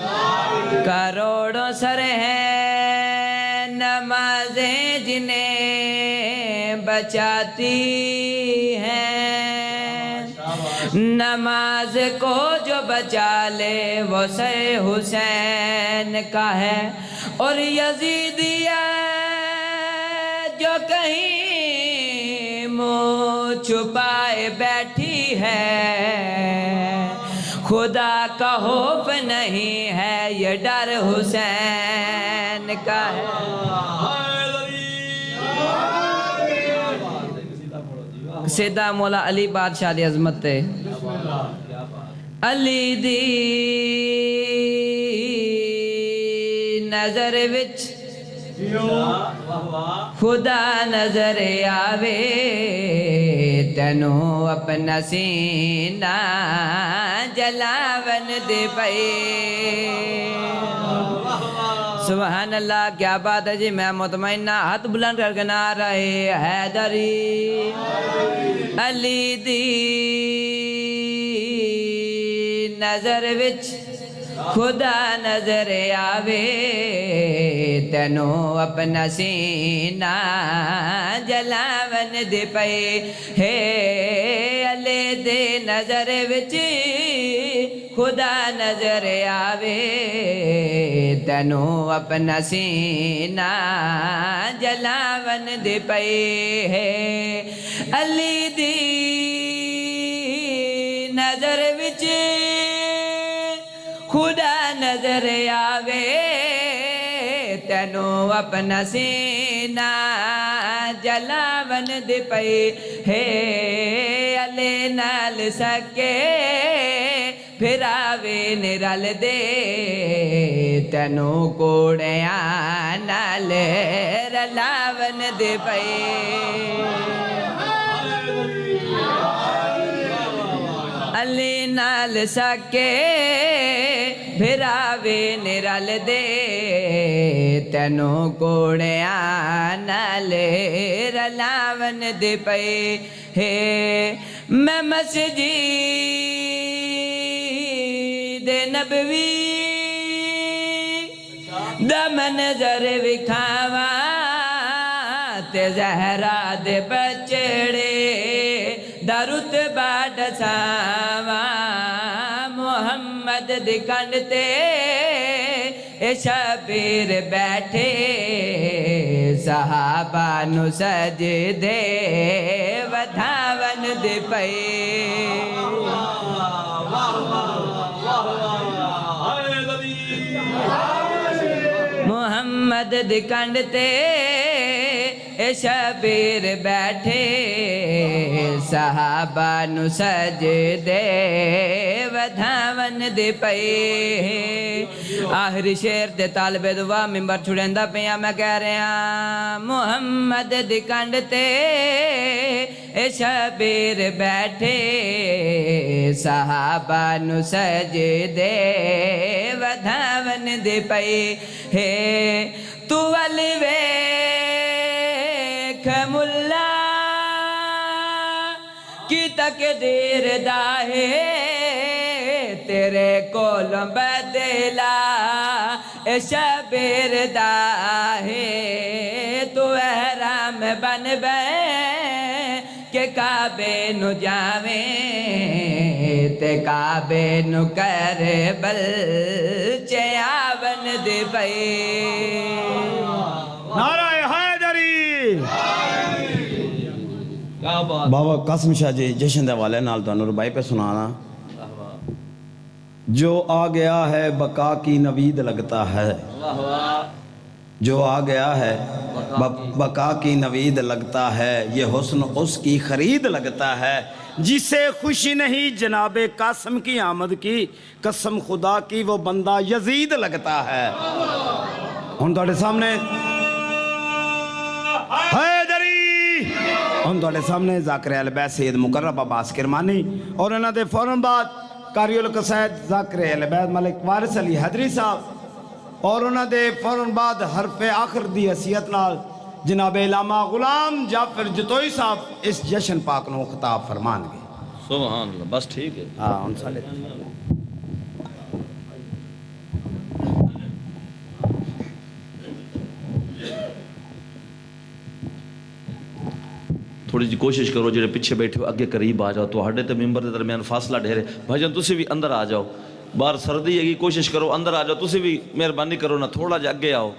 Speaker 4: کروڑوں سر ہیں نمازیں جنہیں بچاتی ہیں. نماز کو جو بچا لے وہ سر حسین کا ہے. اور یزیدیت جو کہیں منہ چھپائے بیٹھی ہے خدا کا خوف نہیں ہے یہ ڈر حسین کا ہے. سیدہ مولا علی بادشاہ دی عظمت ہے. علی دی نظر وچ خدا نظر آوے تینوں اپنا سینہ جلاون دے پئے. سبحان اللہ. کیا بات ہے جی. میں مطمئنہ ہاتھ بلند کر کے نعرہ حیدری. علی دی نظر وچ خدا نظر آوے تینوں اپنا سینہ جلاون دے پئے ہے علی دے نظر وچ خدا نظر آوے تینوں اپنا سینہ جلاون دے پئے ہے علی دی نظر وچ خدا نظر آوے تینوں اپنا سینہ جلاون دے پئے ہے علی نال سکے پھر آوے نرل دے تینوں کوڑیاں نال رلاون دے پئے علی نال سکے پھر آوے نرل دے تینوں کوڑیاں نال رلاون دے پئے ہے میں مسجد نبوی دا منظر وکھاواں تے زہرا دے بچڑے دا رتبہ دساواں محمد دی کنڈ تے اے شبیر بیٹھے صحابہ نو سجدے ودھاون دے پئے محمد دی کنڈ تے اے شبیر بیٹھے صحابہ نو سجدے ودھاون دے پئے آخری شعر دے طالب دعا ممبر چھڑیندا پیاں میں کہہ رہا محمد دی کنڈ تے اے شبیر بیٹھے صحابہ نو سجدے ودھاون دے پئے ہے تو علی ویکھ ملا کی تقدیر دا ہے تیرے کولوں بدلا اے شبیر دا ہے تو احرام بن بے کہ کعبے نو جاویں تے کعبے نو کربل چیاون دے پئے
Speaker 1: نعرہ حیدری بابا قاسم شاہ جی جشن دے والے نال تو ربائی پہ سنانا جو آ گیا ہے بقا کی نوید لگتا ہے جو آ گیا ہے بقا کی نوید لگتا ہے یہ حسن اس کی خرید لگتا ہے جسے خوشی نہیں جناب قاسم کی آمد کی قسم خدا کی وہ بندہ یزید لگتا ہے ان تھوڑے سامنے حیدری ان تھوڑے سامنے ذاکر اہل بیت سید مقرب عباس کرمانی اور انہاں دے فوراً بعد قاری القصائد ذاکر اہل بیت ملک وارث علی حیدری صاحب اور انہاں دے فوراً بعد حرف آخر دی حیثیت نال جناب علامہ غلام جعفر جتوئی صاحب اس جشن پاک نو خطاب فرمان گے
Speaker 2: سبحان اللہ بس ٹھیک ہے
Speaker 1: ہاں ان سالے
Speaker 2: تھوڑی جی کوشش کرو جڑے پیچھے بیٹھے ہو اگے قریب آ جاؤ تو ہڈے تے ممبر دے درمیان فاصلہ ڈھیر ہے بھائی جان تسی بھی اندر آ جاؤ باہر سردی ہے کوشش کرو اندر آ جاؤ تسی بھی مہربانی کرو نا تھوڑا جا اگے آؤ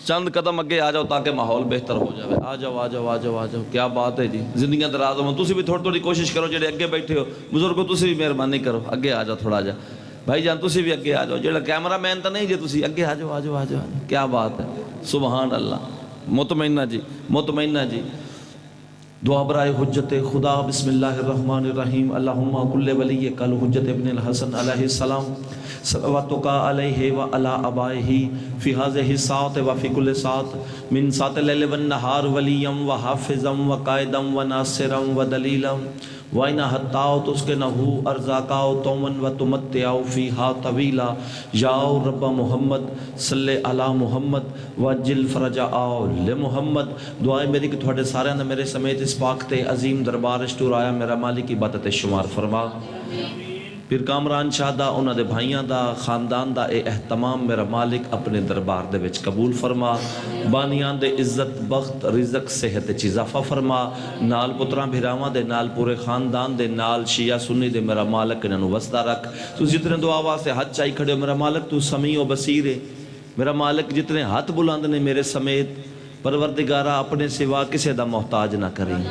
Speaker 2: چند قدم اگے آ جاؤ تاکہ ماحول بہتر ہو جائے آ جاؤ آ جاؤ آ جاؤ آ جاؤ کیا بات ہے جی زندگیاں دراز ہو تسی بھی تھوڑی کوشش کرو جڑے اگے بیٹھے ہو بزرگو تسی بھی مہربانی کرو اگے آ جاؤ تھوڑا جا بھائی جان تسی بھی اگے آ جاؤ جڑا کیمرہ مین تو نہیں جی تسی اگے آ جاؤ آ جاؤ آ جاؤ کیا بات ہے سبحان اللہ مطمئنہ جی دعا برائے حجت خدا بسم اللہ الرحمن الرحیم اللہم کل ولی کل حجت ابن الحسن علیہ السلام صلواتک علیہ وعلی آبائہ فی هذه الساعة وفی کل ساعة من ساعة اللیل والنہار ولیم وحافظا وقائدا وناصرا ودلیلا وَإِنَ حَتَّاو تُسْكِنَهُ أَرْزَاقَاو تَوْمًا وَتُمَتِّعَو فِيهَا طَوِيلًا یا رب محمد صلی علی محمد وَجِّلْ فَرَجَآو لِمُحمد دعائیں میری کہ تھوڑے سارے نے میرے سمیت اس پاک تے عظیم دربار اشتور آیا میرا مالک عبادت شمار فرما پھر کامران شاہ دا انہاں دے بھائیاں دا خاندان دا اے اہتمام میرا مالک اپنے دربار دے وچ قبول فرما، بانیان دے عزت بخت رزق صحت وچ اضافہ فرما، نال پتراں بھراواں دے نال پورے خاندان دے نال شیعہ سنی دے میرا مالک انہاں نوں وسدا رکھ۔ تو جتنے دعا واسطے ہاتھ چائی کھڑے ہو میرا مالک تو سمیع و بصیر ہے، میرا مالک جتنے ہاتھ بلند نے میرے سمیت، پروردگارہ اپنے سوا کسے دا محتاج نہ کریں۔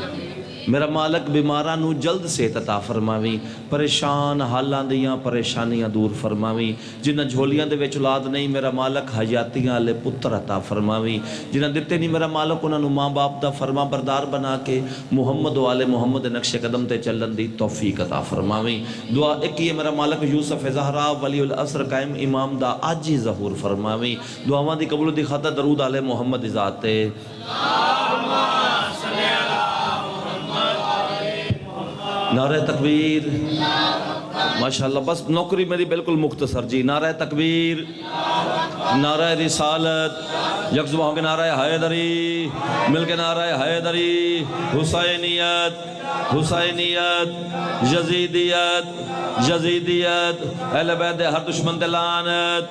Speaker 2: میرا مالک بیماراں نو جلد صحت عطا فرماویں، پریشان حالاں دیاں پریشانیاں دور فرماویں، جنہاں جھولیاں دے وچ اولاد نہیں میرا مالک حیاتیاں والے پتر عطا فرماویں، جنہاں دتے نہیں میرا مالک انہاں نو ماں باپ دا فرما بردار بنا کے محمد و آل محمد نقش قدم تے چلن دی توفیق عطا فرماویں۔ دعا ایک ہی میرا مالک یوسف زہرا ولی العصر قائم امام دا اج ہی ظہور فرماویں۔ دعاواں دی قبول دی خاطر درود آل محمد ذات تے نعرہ تکبیر، ماشاءاللہ بس نوکری میری بالکل مختصر جی، نعرہ تکبیر، نعرہ رسالت، یک زبان کے نعرہ حیدری، مل کے نعرہ حیدری، حسینیت، حسینیت، یزیدیت، یزیدیت، اہل بیت ہر دشمن تے لعنت،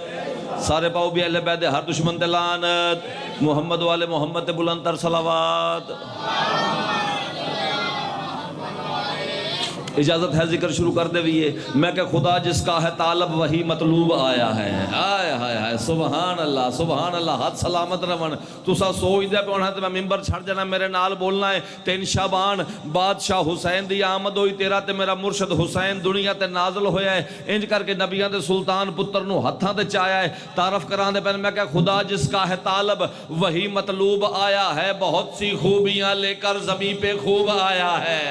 Speaker 2: سارے پاؤ بھی اہل بیت ہر دشمن تے لعنت، محمد والے محمد تے بلند تر صلوات۔ اجازت ہے ذکر شروع کر دے بھی ہے، میں کہ خدا جس کا ہے طالب وہی مطلوب آیا ہے۔ آئے ہائے ہائے سبحان اللہ سبحان اللہ، ہاتھ سلامت رون۔ تسا سوچ دے پہ ہونا تے میں ممبر چھڑ جانا میرے نال بولنا ہے۔ 3 شعبان بادشاہ حسین دی آمد ہوئی، تیرا تے میرا مرشد حسین دنیا تے نازل ہویا ہے، انج کر کے نبیاں دے سلطان پتر نو ہتھاں تے چایا ہے۔ تعارف کران دے پہلے میں کہ خدا جس کا ہے طالب وہی مطلوب آیا ہے، بہت سی خوبیاں لے کر زمین پہ خوب آیا ہے۔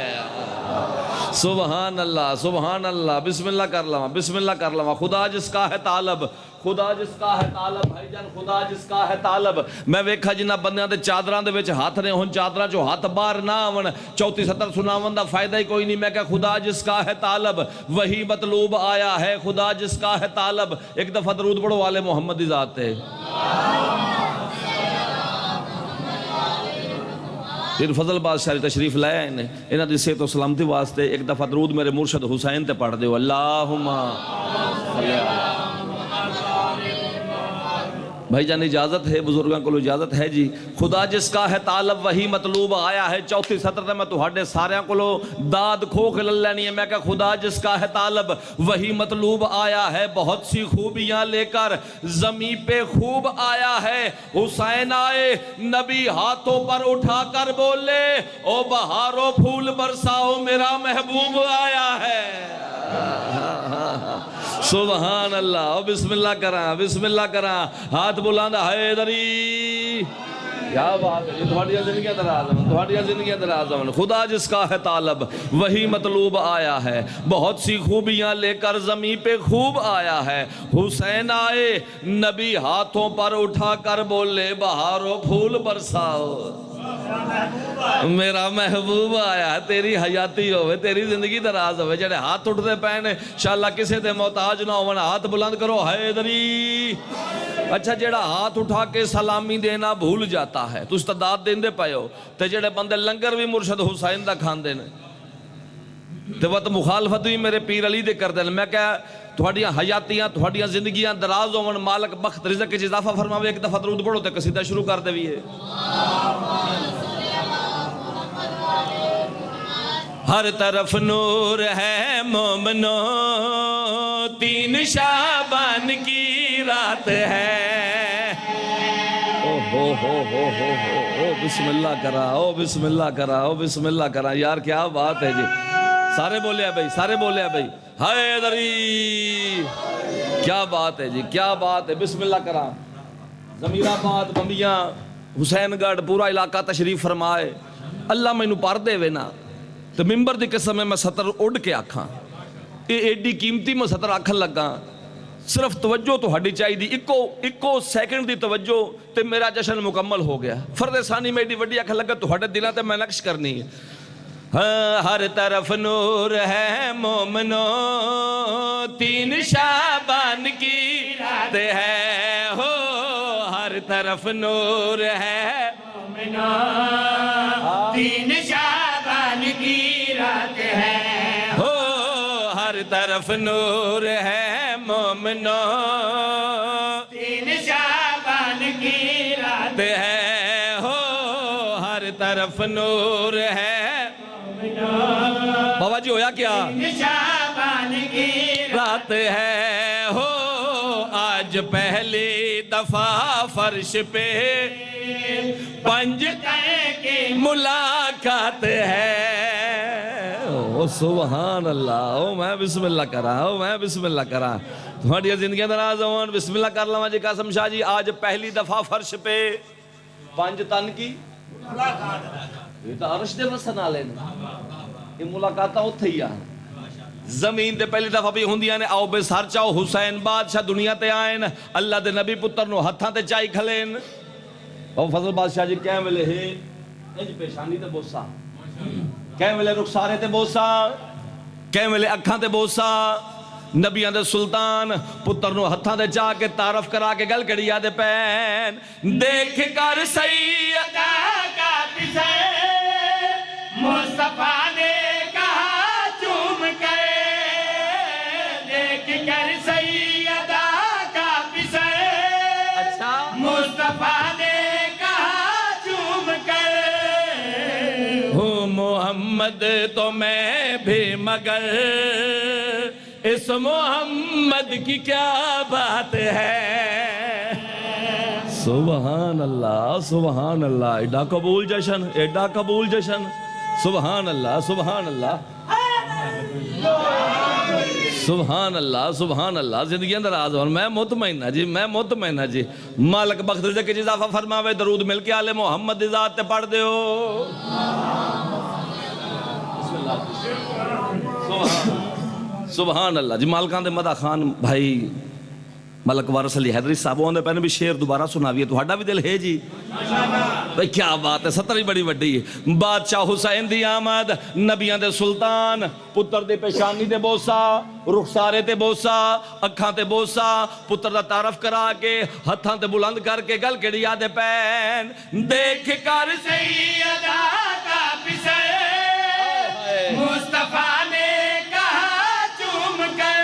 Speaker 2: سبحان اللہ سبحان اللہ، بسم اللہ کر لوا بسم اللہ کر لوا۔ خدا جس کا ہے طالب، خدا جس کا ہے طالب، بھائی جان خدا جس کا ہے طالب۔ میں ویکھا جنہ بندیاں دے چادراں دے وچ ہاتھ نے، ہن چادراں چوں ہاتھ باہر نہ آون، 34 70 سناون دا فائدہ ہی کوئی نہیں۔ میں کہ خدا جس کا ہے طالب وہی مطلوب آیا ہے، خدا جس کا ہے طالب۔ ایک دفعہ درود پڑھو والے محمد دی ذات تے۔ پھر فضل بادشاہ تشریف لائے ہیں انہاں دی صحت و سلامتی واسطے ایک دفعہ درود میرے مرشد حسین تے پڑھ دیو، اللہم صلی اللہ۔ بھائی جان اجازت ہے، بزرگاں کو اجازت ہے جی۔ خدا جس کا ہے طالب وہی مطلوب آیا ہے، 34 سطر تے میں تہاڈے ساریاں کولو داد کھو کے لینی ہے۔ میں کہ خدا جس کا ہے طالب وہی مطلوب آیا ہے، بہت سی خوبیاں لے کر زمین پہ خوب آیا ہے۔ حسین آئے نبی ہاتھوں پر اٹھا کر بولے، او بہارو پھول برساؤ میرا محبوب آیا ہے۔ سبحان اللہ، بسم اللہ کراں بسم اللہ کراں، ہاتھ بلانا حیدری۔ کیا بات ہے، تھوڑیاں زندگیاں دراز ہیں، تھوڑیاں زندگیاں دراز ہیں۔ خدا جس کا ہے طالب وہی مطلوب آیا ہے، بہت سی خوبیاں لے کر زمین پہ خوب آیا ہے۔ حسین آئے نبی ہاتھوں پر اٹھا کر بولے، بہارو پھول برساؤ میرا محبوب آیا ہے۔ تیری حیاتی ہوئے، تیری زندگی دراز ہوئے، جڑے ہاتھ اٹھتے پہنے انشاءاللہ کسے دے محتاج نہ ہونا۔ ہاتھ بلند کرو حیدری۔ اچھا جڑا ہاتھ اٹھا کے سلامی دینا بھول جاتا ہے تو استعداد دیندے پائے ہو، تے جڑے بندے لنگر بھی مرشد حسین دا کھان دینے تے وقت مخالفت بھی میرے پیر علی دے کر دینے۔ میں کہا تھوڑیاں حیاتیاں تھوڑیاں زندگیاں دراز ہون، مالک بخت رزق کے اضافہ فرماوے۔ ایک دفعہ درود پڑھو تے قصیدہ شروع کر دے بھی ہے۔ ہر طرف نور ہے مومنو، 3 شعبان کی رات ہے۔ او بسم اللہ کرا، او بسم اللہ کرا، او بسم اللہ کرا۔ یار کیا بات ہے جی، سارے بولے ہیں بھائی، سارے بولے ہیں بھائی، حیدری۔ کیا بات ہے جی، کیا بات ہے، بسم اللہ کرا۔ ضمیر آباد، بمبیاں، حسین گڑھ پورا علاقہ تشریف فرمائے۔ اللہ میں انہوں پار دے وے نا تو ممبر دی قسم میں سطر اڑ کے آکھاں، یہ ایڈی قیمتی میں سطر آکھن لگا۔ صرف توجہ تو ہڈی چاہی دی، اکو سیکنڈ دی توجہ تے میرا جشن مکمل ہو گیا۔ فرد ثانی میں ایڈی وڈی آکھن لگا تو ہڈے دلہ تے میں نقش کرنی ہے۔ ہر طرف نور ہے مومنو، 3 شعبان کی رات ہے ہو۔ ہر طرف نور ہے مومنو، 3 شعبان کی رات ہے ہو۔ ہر طرف نور ہے مومنو،
Speaker 5: تین شعبان کی رات
Speaker 2: ہے ہو ہر طرف نور ہے، بابا جی ہویا کیا؟
Speaker 5: شعبان کی
Speaker 2: رات ہے ہو آج پہلی دفعہ فرش پہ پنج
Speaker 5: کی
Speaker 2: ملاقات ہے۔ او سبحان اللہ، او میں بسم اللہ کرا، او میں بسم اللہ کرا، تمہاری زندگی دراز ہون، بسم اللہ کر لما جی قاسم شاہ جی، آج پہلی دفعہ فرش پہ پنج تن کی یہ تو عرش دے وسن والے نے، یہ ملاقاتاں اتھے ہی آ زمین تے پہلی دفعہ بھی ہوندیاں نے، آؤ بے سر چاہو حسین بادشاہ دنیا تے آئین، اللہ دے نبی پتر نو ہتھاں تے چائی کھلین، او فضل بادشاہ جی کہیں ملے ہے انج پیشانی تے بوسا، کہیں ملے رخسارے تے بوسا، کہیں ملے اکھاں تے بوسا، نبیاں دے سلطان پتر نو ہتھاں دے چاہ کے تعارف کرا کے گل کڑی آدے پین، دیکھ کر سیدہ
Speaker 5: کا پسے مصطفیٰ نے کہا چوم کے، دیکھ کر سیدہ کا پسے
Speaker 2: اچھا
Speaker 5: مصطفیٰ نے کہا چوم کے،
Speaker 2: ہوں محمد تو میں بھی مگر اس محمد کی کیا بات ہے، سبحان اللہ سبحان اللہ، ایڈا قبول جشن ایڈا قبول جشن، سبحان اللہ سبحان اللہ سبحان اللہ سبحان اللہ، زندگی اندر آزمان میں مطمئنہ جی، میں مطمئنہ جی، مالک بخت رزق کی اضافہ فرماوے، درود مل کے آل محمد دی ذات تے پڑھ دیو، سبحان اللہ جی۔ مالکان دے مدہ خان بھائی ملک وارث علی حیدری صاحب ہوندے پہنے بھی شعر دوبارہ سناویے، تو ہڈا بھی دل ہے جی، بھئی کیا بات ہے، ستر ہی بڑی وڈی ہے، بادشاہ حسین دی آمد، نبیان دے سلطان پتر دے پیشانی دے بوسا، رخسارے تے بوسا، اکھاں تے بوسا، پتر دا تعارف کرا کے ہتھاں تے بلند کر کے گل کڑی آدے پین، دیکھ کر
Speaker 5: سیدہ کا پسے مصطفیٰ نے کہا چوم کے،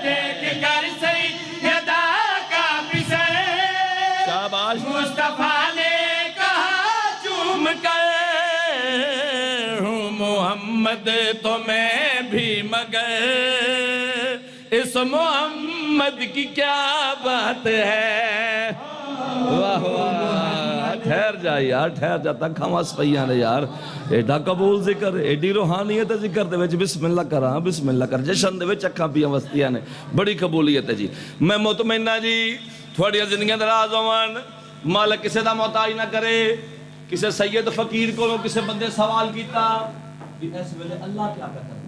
Speaker 5: دیکھ کر سیدہ کا پسے
Speaker 2: شاباش
Speaker 5: مصطفیٰ نے کہا چوم کے،
Speaker 2: ہوں محمد تو میں بھی مگر اس محمد کی کیا بات ہے، واہ واہ، ٹھہر جا یار ٹھہر جا، تک ہم اس پہیاں نے یار، ایڈا قبول ذکر ایڈی روحانیت ذکر دے وچ بسم اللہ کراں بسم اللہ کر، جشن دے وچ اکھاں پیاں وستیاں نے، بڑی قبولیت ہے جی، میں مطمئنہ جی تھوڑی زندگیاں دراز ہون، مالک کسے دا محتاج نہ کرے، کسے سید فقیر کو کسے بندے سوال کیتا کہ اس ویلے اللہ کیا کرنا ہے،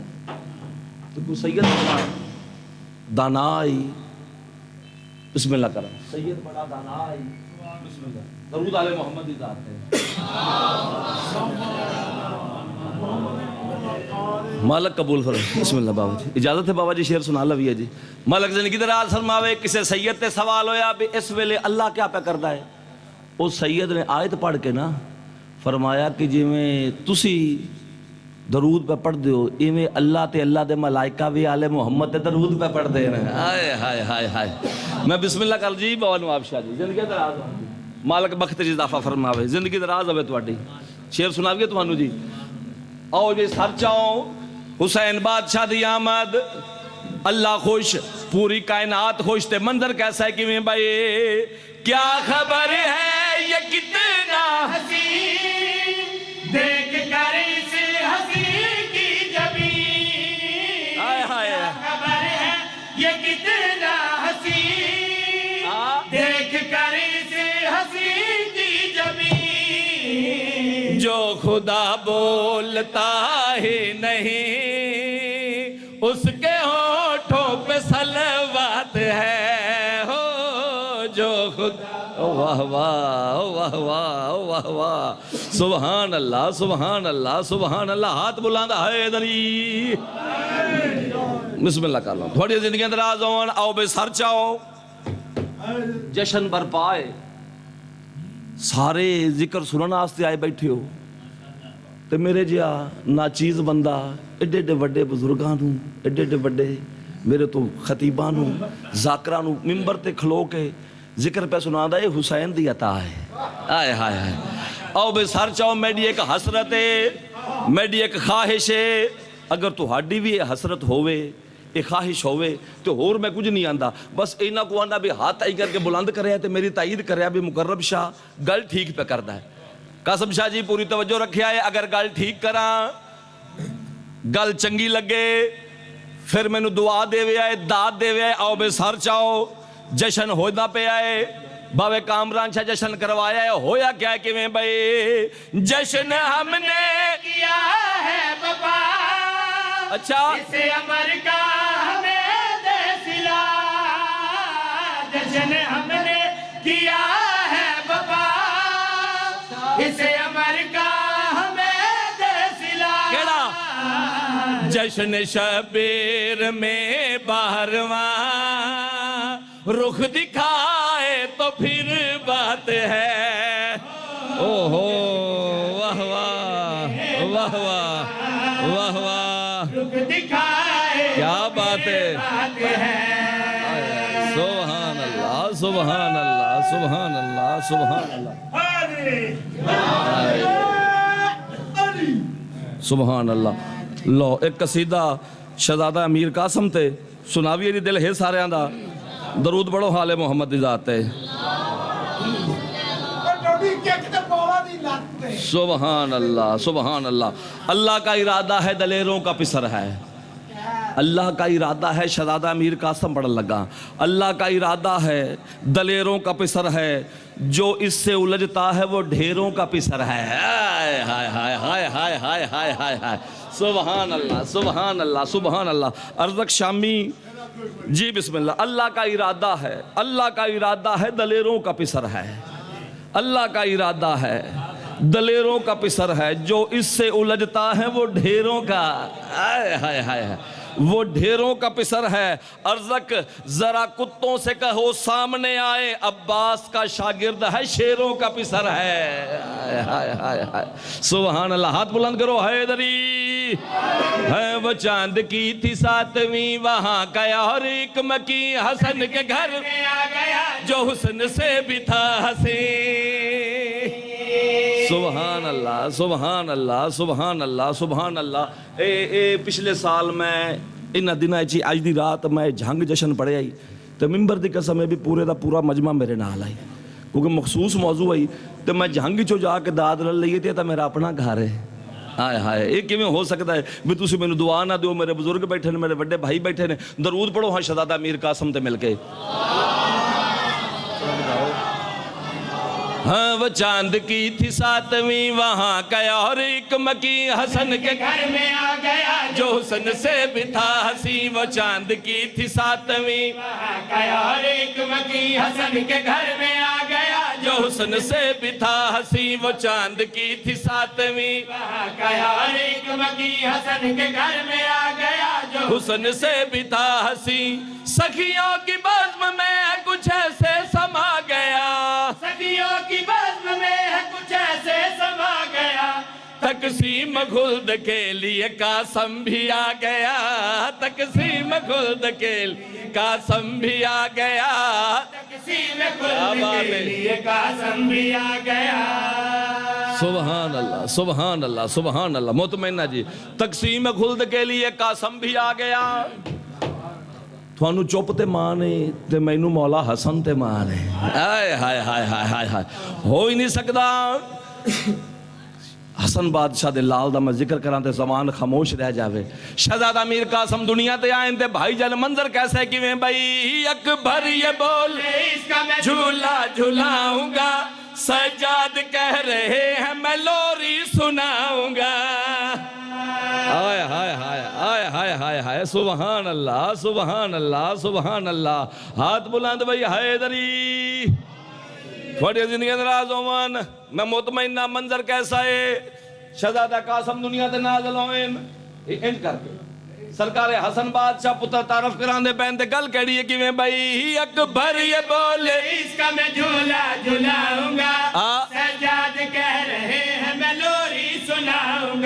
Speaker 2: تو کوئی سید بڑا دانا آئی، بسم اللہ کرا، سید بڑا دانا آئی، بسم اللہ، درود علی محمد دی ذات ہے، مالک قبول فرمائے، بسم اللہ بابا جی، اجازت ہے بابا جی شعر سنا لوی ہے جی، مالک زندگی دراز فرماوے، کسے سید تے سوال ہویا بھی اس ویلے اللہ کیا پہ کردا ہے، اس سید نے آیت پڑھ کے نا فرمایا کہ جی میں تسی درود پہ پڑھ دیو، ایویں اللہ تے اللہ دے ملائکہ بھی آل محمد تے درود پہ پڑھ دے رہے ہیں، آئے ہائے ہائے ہائے، میں بسم اللہ کر جی بابا نواب شاہ جی، زندگی دراز ہوئی، مالک بخت جی اضافہ فرماوے، زندگی دراز ہوئے تواڈی، شعر سناویے تمہانو جی، آؤ جی سر چاؤ حسین بادشاہ دی آمد، اللہ خوش پوری کائنات خوش، تے منظر کیسا ہے کہ میں بھائی کیا خبر ہے یہ کتنا
Speaker 5: حسین، دیکھ کر اس حسین کی جبین،
Speaker 2: آئے ہائے،
Speaker 5: کیا خبر ہے یہ کتنا حسین، دیکھ کر اس حسین کی جبین،
Speaker 2: جو خدا بولتا ہی نہیں اس کے ہونٹوں پہ صلوات ہے، ہو جو خدا، واہ واہ واہ واہ واہ واہ، سبحان اللہ سبحان اللہ سبحان اللہ، ہاتھ بلند ہے دلی، بسم اللہ کر لوں، تھوڑی زندگی دراز ہون، آؤ بے سر چاہو، جشن برپائے، سارے ذکر سنن واسطے آئے بیٹھے ہو،
Speaker 6: تے میرے جہا ناچیز بندہ ایڈے ایڈے وڈے بزرگاں نوں ایڈے ایڈے وڈے میرے تو خطیباں نوں ذاکراں نوں ممبر تے کھلو کے ذکر پہ سناندا اے حسین دی عطا ہے آئے ہائے ہائے آؤ بے سر چاہو میڈی ایک حسرت ہے میڈی ایک خواہش ہے اگر تہاڈی بھی حسرت ہووے یہ خواہش ہووے تو ہور میں کچھ نہیں آندا بس اینا کو آندا بھی ہاتھ آئی کر کے بلند کرے تے میری تائید کرے بھی مقرب شاہ گل ٹھیک پہ کردا ہے قاسم شاہ جی پوری توجہ رکھیا ہے اگر گل ٹھیک کراں گل چنگی لگے پھر مینوں دعا دے آئے داد دے آئے آؤ بے سر چاہو جشن ہونا پہ آئے باوے کامران شاہ جشن کروایا ہے ہویا کیا ہے کہ میں بھائی جشن ہم نے
Speaker 5: کیا ہے بابا
Speaker 6: اچھا
Speaker 5: اسے امر کا ہمیں دے سلا جشن ہم نے کیا ہے بابا اسے امر کا ہمیں دے سلا
Speaker 6: کیڑا جشن شبیر میں باہرواں رخ دکھائے تو پھر بات ہے اوہو واہ واہ واہ واہ واہ واہ
Speaker 5: رخ دکھائے
Speaker 6: کیا بات ہے
Speaker 5: بات ہے
Speaker 6: سبحان اللہ سبحان اللہ سبحان اللہ سبحان اللہ سبحان اللہ لو ایک قصیدہ شہزادہ امیر قاسم تے سناویے دی دل ہے سارے آندہ درود بڑھو حال محمد دی ذات ہے سبحان اللہ سبحان اللہ اللہ کا ارادہ ہے دلیروں کا پسر ہے اللہ کا ارادہ ہے شہزادہ امیر قاسم پڑھن لگا اللہ کا ارادہ ہے دلیروں کا پسر ہے جو اس سے الجھتا ہے وہ ڈھیروں کا پسر ہے ہائے ہائے ہائے ہائے ہائے ہائے ہائے ہائے ہائے سبحان اللہ سبحان اللہ سبحان اللہ ارزق شامی جی بسم اللہ اللہ کا ارادہ ہے اللہ کا ارادہ ہے دلیروں کا پسر ہے اللہ کا ارادہ ہے دلیروں کا پسر ہے جو اس سے الجھتا ہے وہ ڈھیروں کا ہائے ہائے ہائے وہ ڈھیروں کا پسر ہے ارزق ذرا کتوں سے کہو سامنے آئے عباس کا شاگرد ہے شیروں کا پسر ہے ہائے ہائے ہائے ہائے سبحان اللہ ہاتھ بلند کرو حیدری ہے وہ چاند کی تھی ساتویں وہاں گیا اور ایک مکی حسن کے گھر
Speaker 5: میں آ گیا
Speaker 6: جو حسن سے بھی تھا حسین سبحان اللہ سبحان اللہ سبحان اللہ سبحان اللہ اے پچھلے سال میں انہ دنہ چی آج دی رات میں جھنگ جشن پڑے آئی تو ممبر دی قسم میں بھی پورے دا پورا مجمع میرے نال آئی کیونکہ مخصوص موضوع آئی تو میں جھنگ چو جا کے داد لڑ لئی تھی تو میرا اپنا گھر ہے آئے ہائے ایک کیویں ہو سکتا ہے بھی تسی میں دعا نہ دیو میرے بزرگ بیٹھے نے میرے بڑے بھائی بیٹھے نے درود پڑھو ہاں شہزادہ امیر قاسم تے مل کے ہاں وہ چاند کی تھی ساتویں وہاں گیا اور ایک مکی حسن کے
Speaker 5: گھر میں آ گیا
Speaker 6: جو حسن سے بھی تھا ہنسی وہ چاند کی تھی ساتویں
Speaker 5: وہاں گیا اور ایک مکی حسن کے گھر میں آ گیا
Speaker 6: جو حسن سے بھی تھا ہنسی وہ چاند کی تھی ساتویں
Speaker 5: وہاں گیا اور ایک مکی حسن کے گھر میں آ گیا جو
Speaker 6: حسن سے بھی تھا ہنسی سخیوں کی بزم میں کچھ ایسے سما گیا
Speaker 5: صدیوں کی بزم میں کچھ ایسے سما گیا
Speaker 6: تقسیم خلد کے لیے قاسم بھی آ گیا تقسیم خلد کے لیے قاسم بھی آ گیا
Speaker 5: تقسیم خلد کے لیے قاسم بھی آ گیا
Speaker 6: سبحان اللہ سبحان اللہ سبحان اللہ مطمئنہ جی تقسیم خلد کے لیے قاسم بھی آ گیا تھوانو چپ تے مانے تے مینو مولا حسن تے مانے آئے ہائے ہائے ہائے ہائے ہائے ہو ہی نہیں سکتا حسن بادشاہ دے لال دا میں ذکر کران تے زمان خاموش رہ جاوے شہزادہ امیر قاسم دنیا تے آئیں تے بھائی جان منظر کیسے کیویں بھائی اکبر یہ بول
Speaker 5: اس کا میں
Speaker 6: جھولا جھولاؤں گا سجاد کہہ رہے ہیں میں لوری سناؤں گا آئے ہائے ہائے آئے ہائے ہائے ہائے سبحان اللہ سبحان اللہ سبحان اللہ ہاتھ بلند بھائی حیدری تھوڑی زندگی دراز ہوئن میں مطمئنہ منظر کیسا ہے شہزادہ قاسم دنیا تے نازل ہوئن انج کر کے سرکار حسن بادشاہ پتر تعارف کراندے پہنتے گل کہڑی ہے کہ میں بھائی اکبر یہ بولے
Speaker 5: اس کا میں جھولا جھولاؤں گا سجاد کہہ رہے ہیں میں لوری سناؤں گا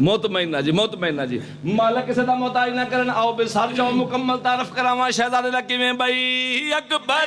Speaker 6: ਮੁਤਮਈਨਾ ਜੀ ਮਾਲਕ ਕਿਸੇ ਦਾ ਮੁਹਤਾਜ ਨਾ ਕਰਨ। ਆਓ ਬੇਸਰ ਜਾਓ ਮੁਕੰਮਲ ਤਾਰਫ ਕਰਾਵਾਂ ਸ਼ਹਿਜ਼ਾਦੇ ਦਾ ਕਿਵੇਂ ਬਈ। ਅਕਬਰ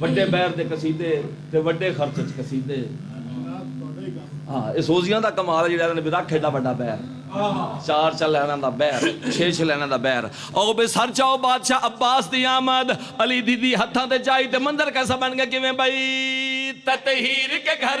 Speaker 6: ਵੱਡੇ ਬੈਰ ਦੇ ਕਸੀਦੇ ਤੇ ਵੱਡੇ ਖਰਚ ਚ ਕਸੀਦੇ। ਹਾਂ ਇਹ ਸੋਜ਼ੀਆਂ ਦਾ ਕਮਾਲ ਜਿਹੜਾ ਨੇ ਵੀ ਰੱਖ ਏਡਾ ਵੱਡਾ ਬੈਰ, 4 ਲੈਣਾ ਦਾ ਬੈਰ, 6 ਲੈਣਾ ਦਾ ਬੈਰ। ਉਹ ਬੇ ਸਰ ਚਾਓ ਬਾਦਸ਼ਾਹ ਅੱਬਾਸ ਦੀ ਆਮਦ, ਅਲੀ ਦੀਦੀ ਹੱਥਾਂ ਤੇ ਚਾਈ ਤੇ ਮੰਦਰ ਕੈਸਾ ਬਣ ਗਿਆ ਕਿਵੇਂ ਬਈ। ਤਤਹੀਰ ਕੇ ਘਰ